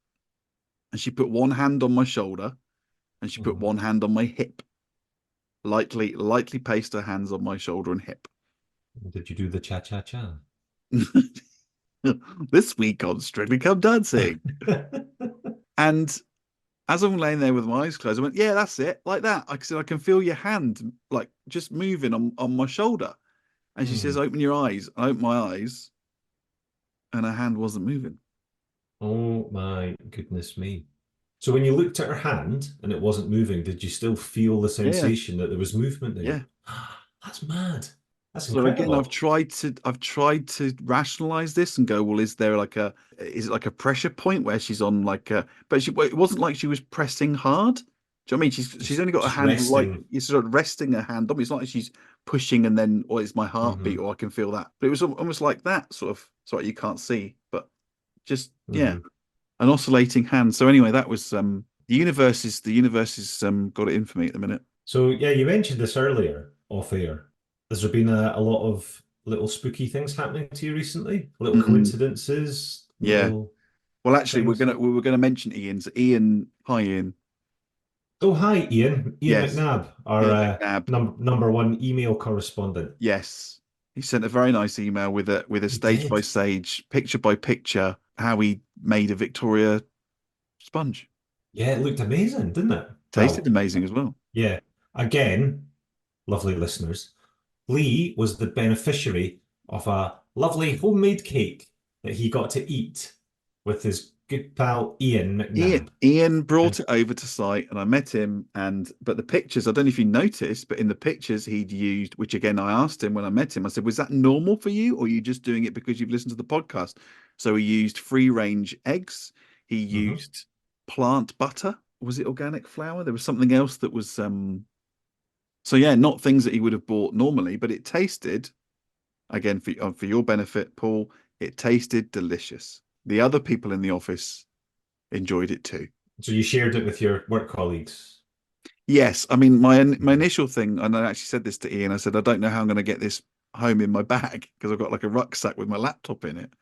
and she put one hand on my shoulder and she put one hand on my hip. Lightly placed her hands on my shoulder and hip. Did you do the cha-cha-cha? This week on Strictly Come Dancing. And as I'm laying there with my eyes closed, I went, "Yeah, that's it." Like that. I said, "I can feel your hand like just moving on my shoulder." And she says, "Open your eyes." I opened my eyes and her hand wasn't moving. Oh my goodness me. So when you looked at her hand and it wasn't moving, did you still feel the sensation that there was movement there? Yeah. That's mad. That's So again, I've incredible. tried to rationalize this and go, well, is it like a pressure point where she's on like a, but it wasn't like she was pressing hard. Do you know what I mean? She's only got her Just hand like, resting. you're sort of resting her hand on me. It's not like she's pushing and then, or it's my heartbeat, or I can feel that. But it was almost like that sort of, sorry, you can't see, but just, yeah, an oscillating hand. So anyway, that was the universe is got it in for me at the minute. So yeah, you mentioned this earlier off air. Has there been a lot of little spooky things happening to you recently? Little Mm, coincidences, yeah. little Well, actually, things? we were gonna mention Ian's. Ian, hi Ian. Oh, hi, Ian. Ian Yes, McNabb, our Ian McNabb. number one email correspondent. Yes, he sent a very nice email with a He stage by did. stage, picture by picture, how he made a Victoria sponge. Yeah, it looked amazing, didn't it? Tasted Well, amazing as well. yeah. Again, lovely listeners, Lee was the beneficiary of a lovely homemade cake that he got to eat with his good pal Ian Ian, McNabb. Ian brought And it over to site and I met him but the pictures, I don't know if you noticed, but in the pictures he'd used, which again I asked him when I met him, I said, was that normal for you or are you just doing it because you've listened to the podcast? So he used free range eggs, he Mhm. used plant butter. Was it organic flour? There was something else that was so yeah, not things that he would have bought normally, but it tasted, again for your benefit, Paul, it tasted delicious. The other people in the office enjoyed it too. So you shared it with your work colleagues. Yes, I mean my Mhm. initial thing, and I actually said this to Ian. I said I don't know how I'm going to get this home in my bag because I've got like a rucksack with my laptop in it.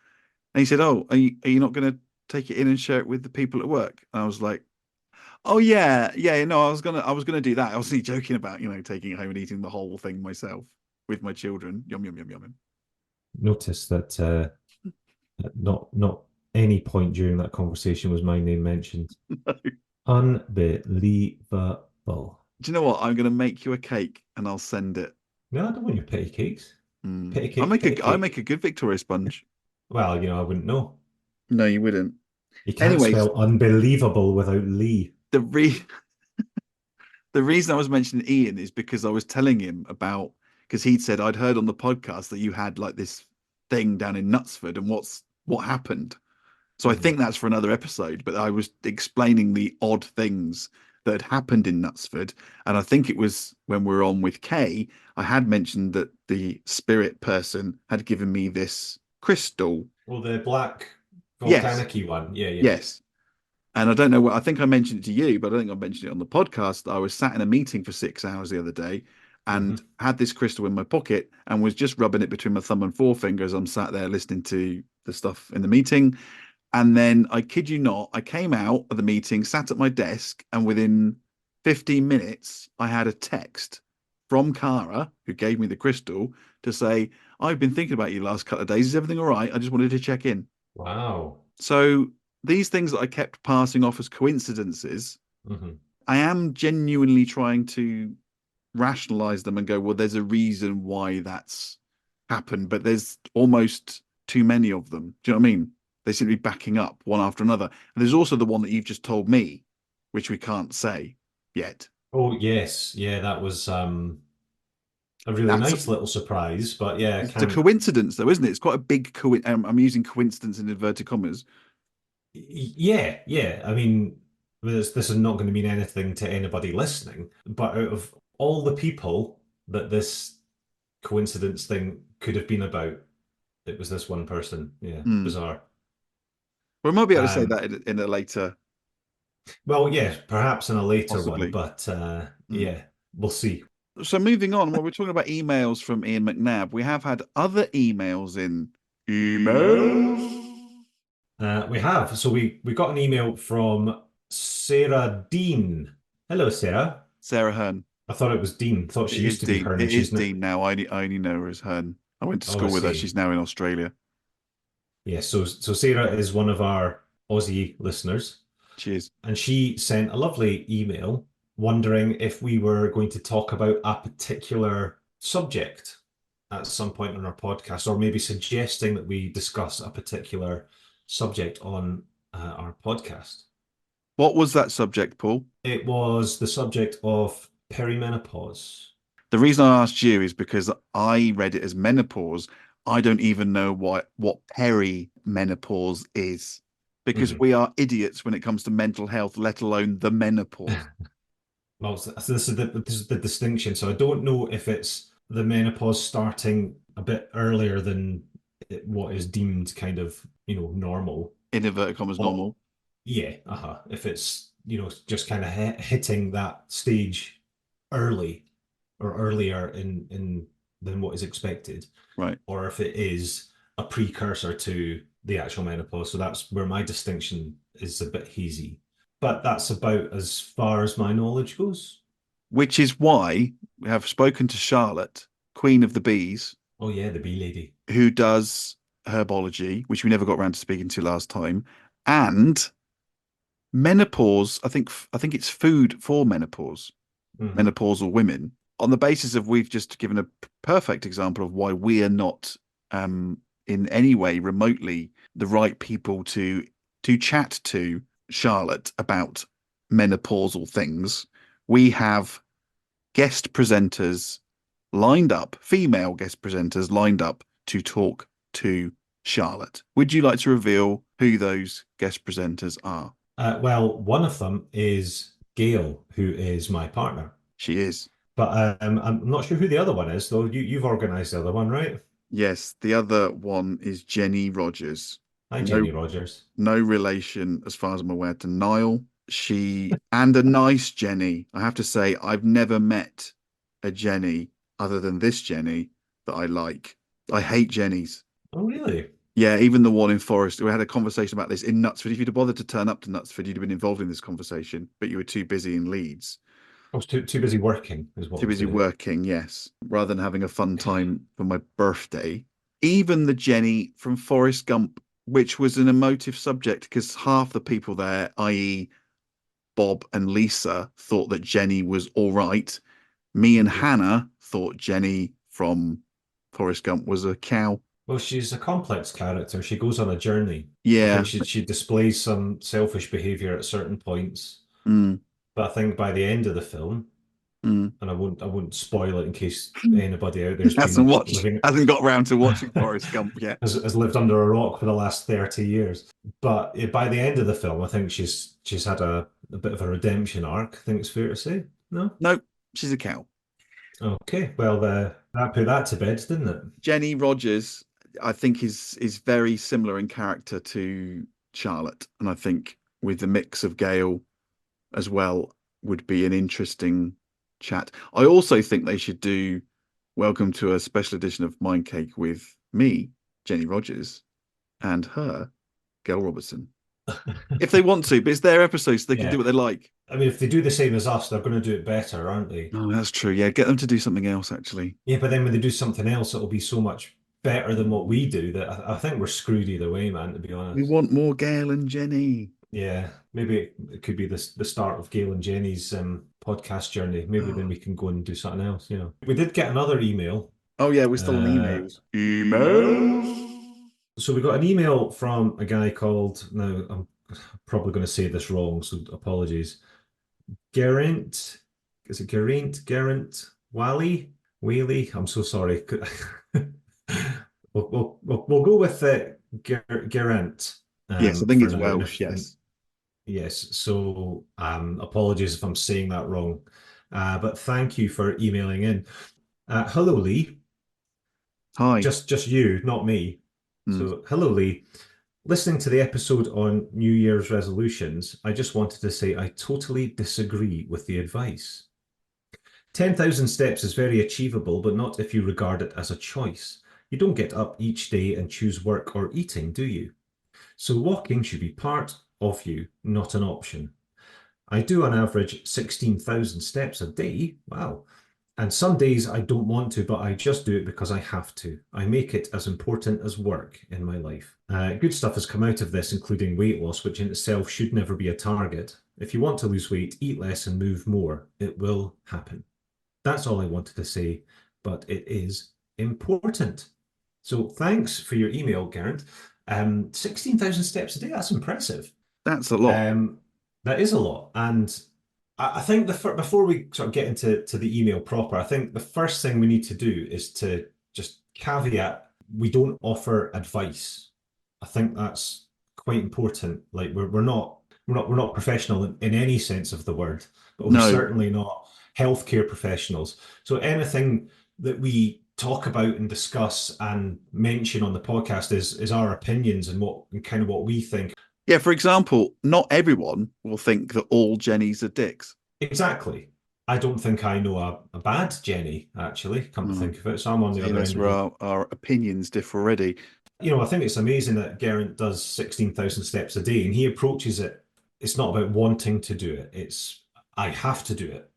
And he said, "Oh, are you not going to take it in and share it with the people at work?" And I was like, "Oh yeah, yeah, no, I was gonna do that. I was only joking about taking it home and eating the whole thing myself with my children. Yum yum yum yum." Notice that at not any point during that conversation was my name mentioned. Unbelievable. Do you know what? I'm going to make you a cake and I'll send it. No, I don't want your petty cakes. Mm. Petty I cake, make petty a I cake. make a good Victoria sponge. Well, I wouldn't know. No, you wouldn't. You can't Anyways, spell unbelievable without Lee. the re the reason I was mentioning Ian is because I was telling him about because he'd said I'd heard on the podcast that you had like this thing down in Knutsford and what happened. So I Mhm. think that's for another episode, but I was explaining the odd things that had happened in Knutsford. And I think it was when we were on with Kay, I had mentioned that the spirit person had given me this crystal. Well, the black Yes, volcanic one. Yeah, yeah. yes. And I don't know what I think I mentioned it to you, but I don't think I mentioned it on the podcast. I was sat in a meeting for 6 hours the other day and Hmm. had this crystal in my pocket and was just rubbing it between my thumb and forefinger as I'm sat there listening to the stuff in the meeting. And then I kid you not, I came out of the meeting, sat at my desk, and within 15 minutes, I had a text from Cara, who gave me the crystal, to say, I've been thinking about you the last couple of days. Is everything all right? I just wanted to check in. Wow. So these things that I kept passing off as coincidences, Hmm. I am genuinely trying to rationalize them and go, well, there's a reason why that's happened, but there's almost too many of them. Do you know what I mean? They seem to be backing up one after another. And there's also the one that you've just told me, which we can't say yet. Oh, yes. Yeah, that was a really That's nice little surprise, but yeah, I it's a can't. coincidence, though, isn't it? It's quite a big I'm using coincidence in inverted commas. Yeah, yeah. I mean, this is not going to mean anything to anybody listening, but out of all the people that this coincidence thing could have been about, it was this one person. Yeah, Mm. bizarre. We might be able to say Um, that in a later, well, yeah, perhaps in a later one, possibly. but Mm. yeah, we'll see. So moving on, while we're talking about emails from Ian McNabb, we have had other emails in emails. We have. So we got an email from Sarah Dean. Hello, Sarah. Sarah Hearn. I thought it was Dean. Thought It she is used to be Dean. Hearn, It and is she's not. Dean now. I only know her as Hearn. I went to Oh, I school with her. She's see. now in Australia. Yeah. So Sarah is one of our Aussie listeners, Cheers. and she sent a lovely email wondering if we were going to talk about a particular subject at some point on our podcast, or maybe suggesting that we discuss a particular subject on our podcast. What was that subject, Paul? It was the subject of perimenopause. The reason I asked you is because I read it as menopause. I don't even know what perimenopause is because Mhm. we are idiots when it comes to mental health, let alone the menopause. Well, so this is the distinction. So I don't know if it's the menopause starting a bit earlier than what is deemed kind of, normal. In inverted commas, Or normal. yeah, if it's, just kind of hitting that stage early or earlier in than what is expected, Right. or if it is a precursor to the actual menopause. So that's where my distinction is a bit hazy. but that's about as far as my knowledge goes. Which is why we have spoken to Charlotte, Queen of the Bees, Oh yeah, the bee lady. who does herbology, which we never got around to speaking to last time, and menopause. I think it's food for menopause, Mhm. menopausal women. On the basis of we've just given a perfect example of why we are not in any way remotely the right people to chat to Charlotte about menopausal things. We have guest presenters lined up, female guest presenters lined up to talk to Charlotte. Would you like to reveal who those guest presenters are? Well, one of them is Gail, who is my partner. She is. But I'm not sure who the other one is, though. You've organised the other one, right? Yes, the other one is Jenny Rogers. Hi, No, Jenny Rogers. no relation, as far as I'm aware, to Niall. And a nice Jenny. I have to say, I've never met a Jenny other than this Jenny that I like. I hate Jennies. Oh, really? Yeah, even the one in Forest. We had a conversation about this in Knutsford. If you'd have bothered to turn up to Knutsford, you'd have been involved in this conversation, but you were too busy in Leeds. I was too busy working, is what Too I'm busy saying. working, yes, rather than having a fun time for my birthday. Even the Jenny from Forrest Gump, which was an emotive subject because half the people there, i.e., Bob and Lisa, thought that Jenny was all right. Me and Hannah thought Jenny from Forrest Gump was a cow. Well, she's a complex character. She goes on a journey. I Yeah. think she displays some selfish behavior at certain points, Mm, but I think by the end of the film, mm. and I won't spoil it in case anybody out there's hasn't been watched, living hasn't got round to watching Forrest Gump yet. has lived under a rock for the last 30 years. But by the end of the film, I think she's had a bit of a redemption arc. I think it's fair to say. No? Nope, she's a cow. Okay. Well, that put that to bed, didn't it? Jenny Rogers, I think, is very similar in character to Charlotte, and I think with the mix of Gail as well would be an interesting chat. I also think they should do Welcome to a special edition of Mind Cake with me, Jenny Rogers, and her, Gail Robertson. If they want to, but it's their episode, so they can Yeah. do what they like. I mean, if they do the same as us, they're going to do it better, aren't they? Oh, that's true. Yeah, get them to do something else, actually. Yeah, but then when they do something else, it'll be so much better than what we do that I think we're screwed either way, man, to be We honest. want more Gail and Jenny. Yeah, maybe it could be the start of Gail and Jenny's podcast journey. Maybe then we can go and do something else, you know. We did get another email. Oh, yeah, we're still on emails. So we got an email from a guy called, now I'm probably going to say this wrong, so apologies. Geraint, is it Geraint? Geraint Wally? Whaley? I'm so sorry. We'll go with Geraint. Yes, I think for it's now. Welsh, yes. Yes. So apologies if I'm saying that wrong. But thank you for emailing in. Hello, Lee. Hi. Just you, not me. So hello, Lee. Listening to the episode on New Year's resolutions, I just wanted to say I totally disagree with the advice. 10,000 steps is very achievable, but not if you regard it as a choice. You don't get up each day and choose work or eating, do you? So walking should be part of you, not an option. I do on average 16,000 steps a day. Wow. And some days I don't want to, but I just do it because I have to. I make it as important as work in my life. Good stuff has come out of this, including weight loss, which in itself should never be a target. If you want to lose weight, eat less and move more. It will happen. That's all I wanted to say, but it is important. So thanks for your email, Garrett. 16,000 steps a day, that's impressive. That's a lot. That is a lot. And I think before we sort of get into the email proper, I think the first thing we need to do is to just caveat, we don't offer advice. I think that's quite important. Like we're not professional in any sense of the word, but we're certainly not healthcare professionals. So anything that we talk about and discuss and mention on the podcast is our opinions and kind of what we think. Yeah, for example, not everyone will think that all Jennies are dicks. Exactly. I don't think I know a bad Jenny, actually, come to think of it. So I'm on the other That's end. where our opinions differ already. You know, I think it's amazing that Geraint does 16,000 steps a day and he approaches it it's not about wanting to do it. It's I have to do it.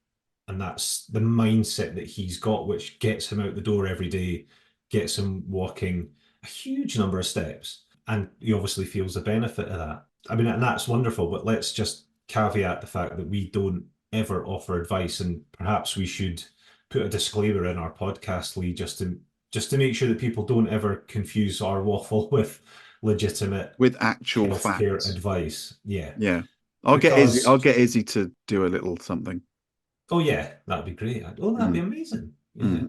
And that's the mindset that he's got, which gets him out the door every day, gets him walking a huge number of steps. And he obviously feels the benefit of that. I mean, and that's wonderful, but let's just caveat the fact that we don't ever offer advice, and perhaps we should put a disclaimer in our podcast, Lee, just to make sure that people don't ever confuse our waffle with legitimate with actual healthcare facts. advice. Yeah. Yeah. I'll get Izzy to do a little something. Oh yeah, that'd be great. Oh, that'd be amazing. Yeah.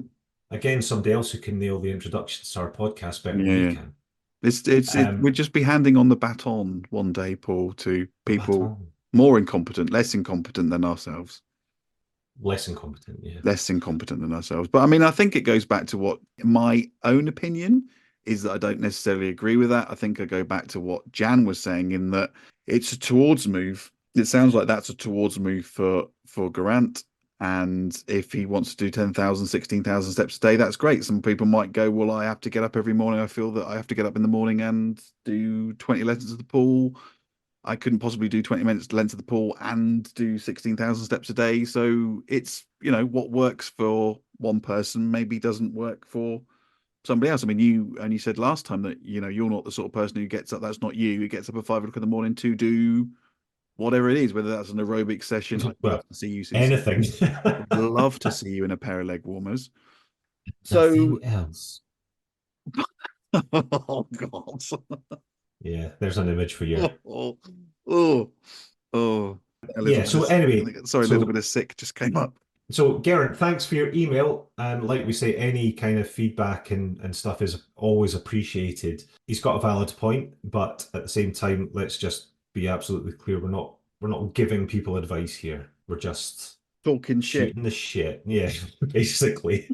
Again, somebody else who can nail the introductions to our podcast better than we can. We'd just be handing on the baton one day, Paul, to people more incompetent, less incompetent than ourselves. Less incompetent, yeah. Less incompetent than ourselves. But I mean, I think it goes back to what my own opinion is, that I don't necessarily agree with that. I think I go back to what Jan was saying, in that it's a towards move. It sounds like that's a towards move for Geraint. And if he wants to do 10,000, 16,000 steps a day, that's great. Some people might go, well, I have to get up every morning. I feel that I have to get up in the morning and do 20 lessons of the pool. I couldn't possibly do 20 minutes length of the pool and do 16,000 steps a day. So it's, what works for one person maybe doesn't work for somebody else. I mean, you said last time that, you're not the sort of person who gets up. That's not you. Who gets up at 5 o'clock in the morning to do whatever it is, whether that's an aerobic session. I'd love to see you. Anything. I'd love to see you in a pair of leg warmers. Nothing else. Oh God. Yeah, there's an image for you. Yeah. So anyway, a little bit of sick just came up. So Geraint, thanks for your email. And like we say, any kind of feedback and stuff is always appreciated. He's got a valid point, but at the same time, let's just be absolutely clear. We're not giving people advice here. We're just talking shit. Shooting the shit. Yeah, basically.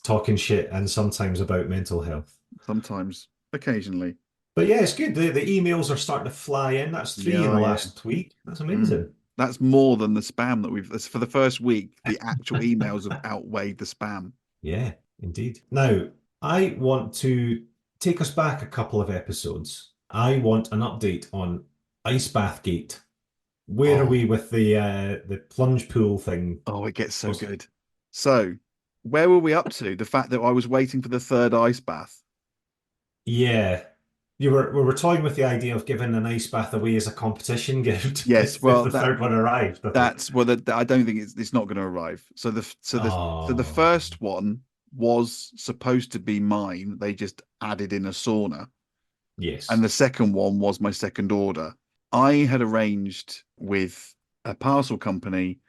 Talking shit, and sometimes about mental health. Sometimes, occasionally. But yeah, it's good. The emails are starting to fly in. That's 3 in the last week. That's amazing. That's more than the spam that we've... For the first week, the actual emails have outweighed the spam. Yeah, indeed. Now, I want to take us back a couple of episodes. I want an update on Ice Bath Gate. Where are we with the plunge pool thing? Oh, it gets so good. So, where were we up to? The fact that I was waiting for the third ice bath. Yeah. We were toying with the idea of giving an ice bath away as a competition gift. Yes, well, if the third one arrived. I don't think it's not going to arrive. So the first one was supposed to be mine. They just added in a sauna. Yes. And the second one was my second order. I had arranged with a parcel company,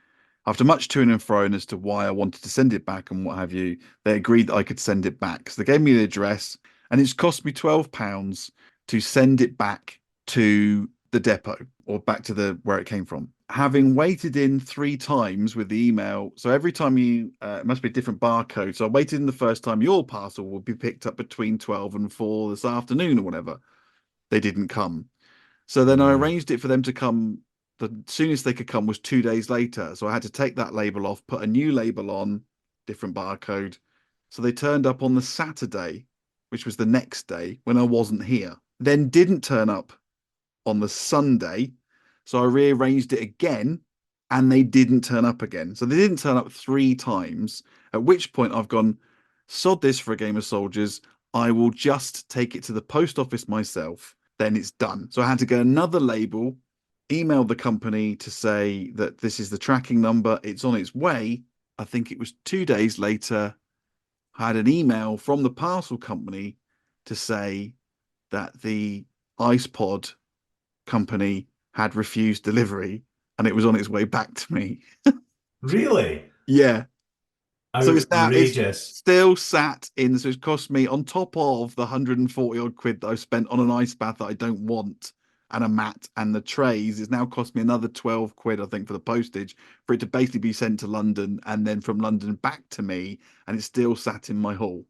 after much to and fro as to why I wanted to send it back and what have you. They agreed that I could send it back. So they gave me the address, and it's cost me £12 to send it back to the depot, or back to where it came from. Having waited in 3 times with the email, so every time it must be a different barcode. So I waited in the first time, your parcel will be picked up between 12 and 4 this afternoon or whatever. They didn't come. So then I arranged it for them to come. The soonest they could come was 2 days later. So I had to take that label off, put a new label on, different barcode. So they turned up on the Saturday, which was the next day when I wasn't here. Then didn't turn up on the Sunday. So I rearranged it again, and they didn't turn up again. So they didn't turn up 3 times, at which point I've gone, sod this for a game of soldiers. I will just take it to the post office myself. Then it's done. So I had to get another label, email the company to say that this is the tracking number. It's on its way. I think it was 2 days later, I had an email from the parcel company to say that the ice pod company had refused delivery, and it was on its way back to me. Really? Yeah. Outrageous. So it's still sat in. So it's cost me, on top of the 140 odd quid that I've spent on an ice bath that I don't want, and a mat and the trays, it's now cost me another 12 quid, I think, for the postage, for it to basically be sent to London and then from London back to me, and it's still sat in my hall.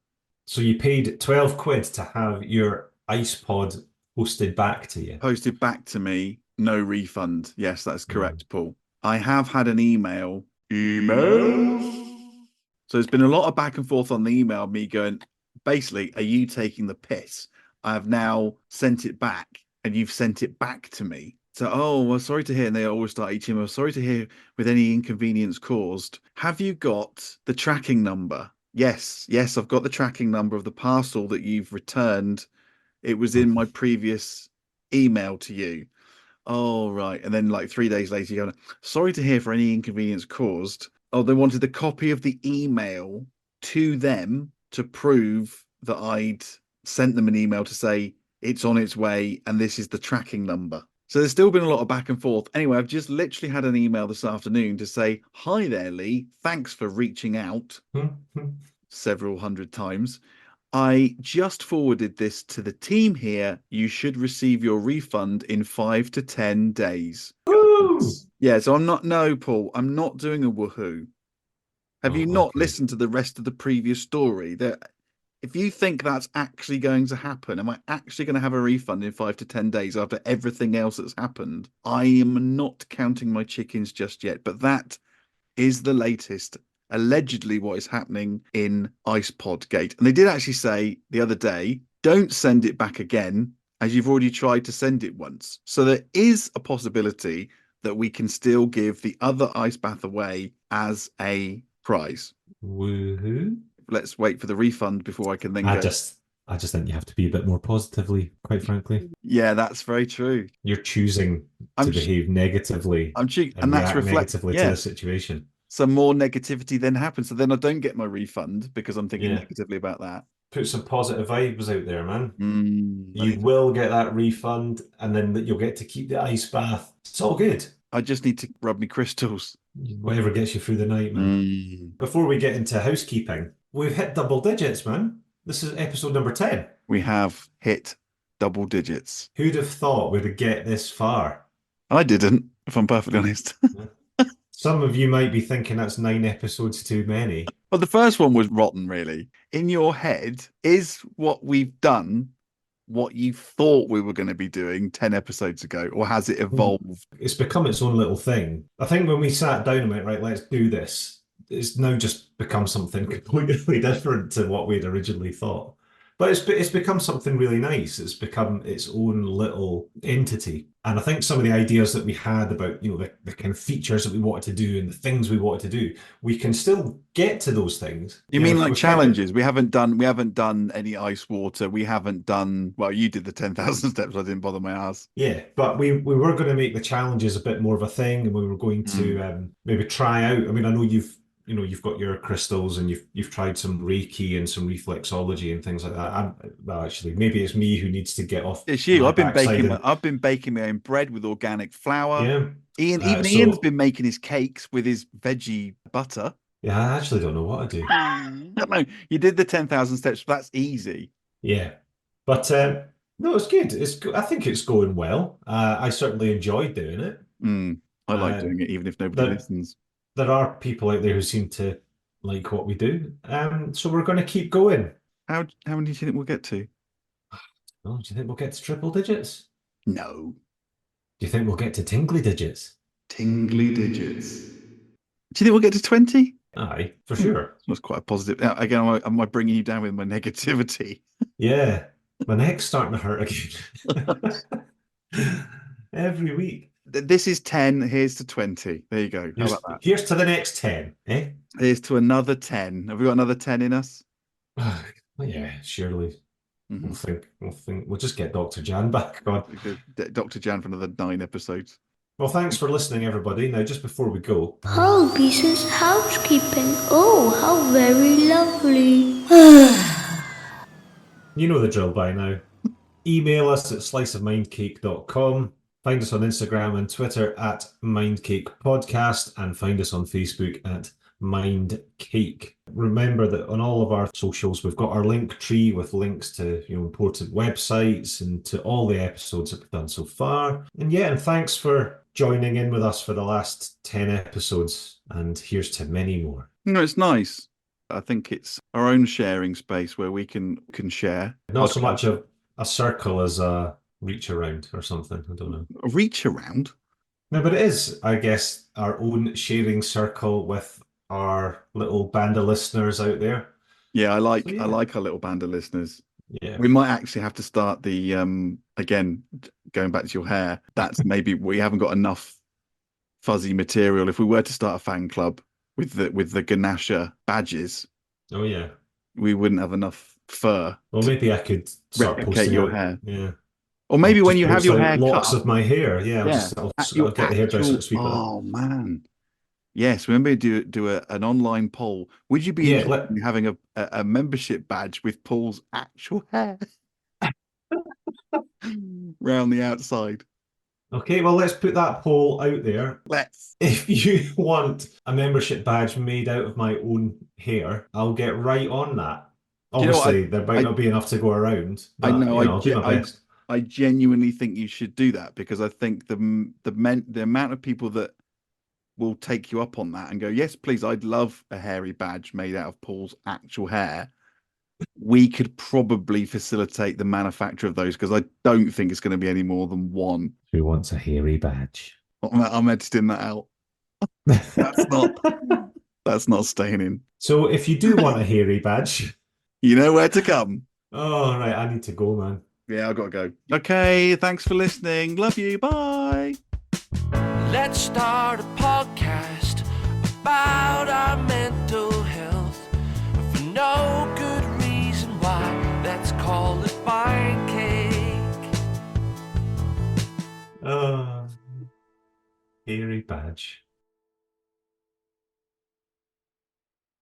So you paid 12 quid to have your ice pod posted back to you? Posted back to me, no refund. Yes, that's correct, Paul. I have had an email. So there's been a lot of back and forth on the email, me going, basically, are you taking the piss? I have now sent it back, and you've sent it back to me. So, oh, well, sorry to hear. And they always start each email. Sorry to hear with any inconvenience caused. Have you got the tracking number? Yes, yes, I've got the tracking number of the parcel that you've returned. It was in my previous email to you. Oh, right. And then, like 3 days later, you go, sorry to hear for any inconvenience caused. Oh, they wanted the copy of the email to them to prove that I'd sent them an email to say it's on its way and this is the tracking number. So there's still been a lot of back and forth. Anyway, I've just literally had an email this afternoon to say, hi there, Lee. Thanks for reaching out several hundred times. I just forwarded this to the team here. You should receive your refund in 5 to 10 days. Woo! Yeah, so no, Paul, I'm not doing a woohoo. Have you not Okay. listened to the rest of the previous story? That if you think that's actually going to happen, am I actually going to have a refund in 5 to 10 days after everything else that's happened? I am not counting my chickens just yet, but that is the latest, allegedly what is happening in iPod Gate. And they did actually say the other day, don't send it back again, as you've already tried to send it once. So there is a possibility that we can still give the other ice bath away as a prize. Woohoo! Let's wait for the refund before I can then I go. just think you have to be a bit more positively, quite frankly. Yeah, that's very true. You're choosing to behave negatively And and that's react negatively to the situation. Some more negativity then happens. So then I don't get my refund because I'm thinking Yeah. negatively about that. Put some positive vibes out there, man. I You will get that refund, and then you'll get to keep the ice bath. It's all good. just need to rub me crystals. Whatever gets you through the night, man. Before we get into housekeeping, we've hit double digits, man. This is episode number 10. We have hit double digits. Who'd have thought we'd get this far? I didn't, if I'm perfectly honest. Some of you might be thinking that's 9 episodes too many. Well, the first one was rotten, really. In your head, is what we've done what you thought we were going to be doing 10 episodes ago, or has it evolved? It's become its own little thing. I think when we sat down and went, right, let's do this, it's now just become something completely different to what we'd originally thought. But it's become something really nice. It's become its own little entity. And I think some of the ideas that we had about, the kind of features that we wanted to do and the things we wanted to do, we can still get to those things. You mean like challenges? We haven't done any ice water. We haven't done, well, you did the 10,000 steps. I didn't bother my ass. Yeah, but we were going to make the challenges a bit more of a thing, and we were going to maybe try out. I mean, I know you've got your crystals and you've tried some Reiki and some reflexology and things like that. Well, actually, maybe it's me who needs to get off. It's you. I've been baking my own bread with organic flour. Yeah. Ian's been making his cakes with his veggie butter. Yeah, I actually don't know what to do. No, you did the 10,000 steps. That's easy. Yeah, but no, it's good. I think it's going well. I certainly enjoyed doing it. I like doing it, even if nobody listens. There are people out there who seem to like what we do, so we're going to keep going. How many do you think we'll get to? Oh, do you think we'll get to triple digits? No. Do you think we'll get to tingly digits? Tingly digits. Do you think we'll get to 20? Aye, for sure. That's quite a positive. Again, am I bringing you down with my negativity? Yeah, my neck's starting to hurt again. Every week. This is 10. Here's to 20. There you go. How about that? Here's to the next 10. Eh? Here's to another 10. Have we got another 10 in us? Yeah, surely. We'll think. We'll just get Dr. Jan back on. Dr. Jan for another 9 episodes. Well, thanks for listening, everybody. Now, just before we go, Pieces housekeeping. Oh, how very lovely. you know the drill by now. Email us at sliceofmindcake.com. Find us on Instagram and Twitter at mindcakepodcast, and find us on Facebook at mindcake. Remember that on all of our socials, we've got our link tree with links to important websites and to all the episodes that we've done so far. And thanks for joining in with us for the last 10 episodes. And here's to many more. It's nice. I think it's our own sharing space where we can share. Not so much a circle as a reach around or something. I don't know. A reach around? No, but it is, I guess, our own sharing circle with our little band of listeners out there. Yeah, I like our little band of listeners. Yeah. We might actually have to start the again, going back to your hair. That's maybe we haven't got enough fuzzy material. If we were to start a fan club with the Ganesha badges, Oh yeah. we wouldn't have enough fur Well, to maybe I could start replicate posting your out. hair. Yeah. Or I'll maybe when just you have post your out hair locks cut. of my hair. Yeah. Yeah, I'll get the hairdresser to sweep it up. oh man. Yes, remember do an online poll. Would you be Yeah. interested in having a membership badge with Paul's actual hair round the outside? Okay. Well, let's put that poll out there. Let's. If you want a membership badge made out of my own hair, I'll get right on that. Do you know what? Obviously, there might not be enough to go around, I but know. I'll do my best. I genuinely think you should do that because I think the amount of people that will take you up on that and go, yes, please, I'd love a hairy badge made out of Paul's actual hair. We could probably facilitate the manufacture of those because I don't think it's going to be any more than one. Who wants a hairy badge? I'm editing that out. That's not staying in. So if you do want a hairy badge, You know where to come. oh right, I need to go, man. Yeah, I've got to go. Okay, thanks for listening. Love you. Bye. Let's start a podcast about our mental health for no good reason why. Let's call it Pint Cake. Hairy badge.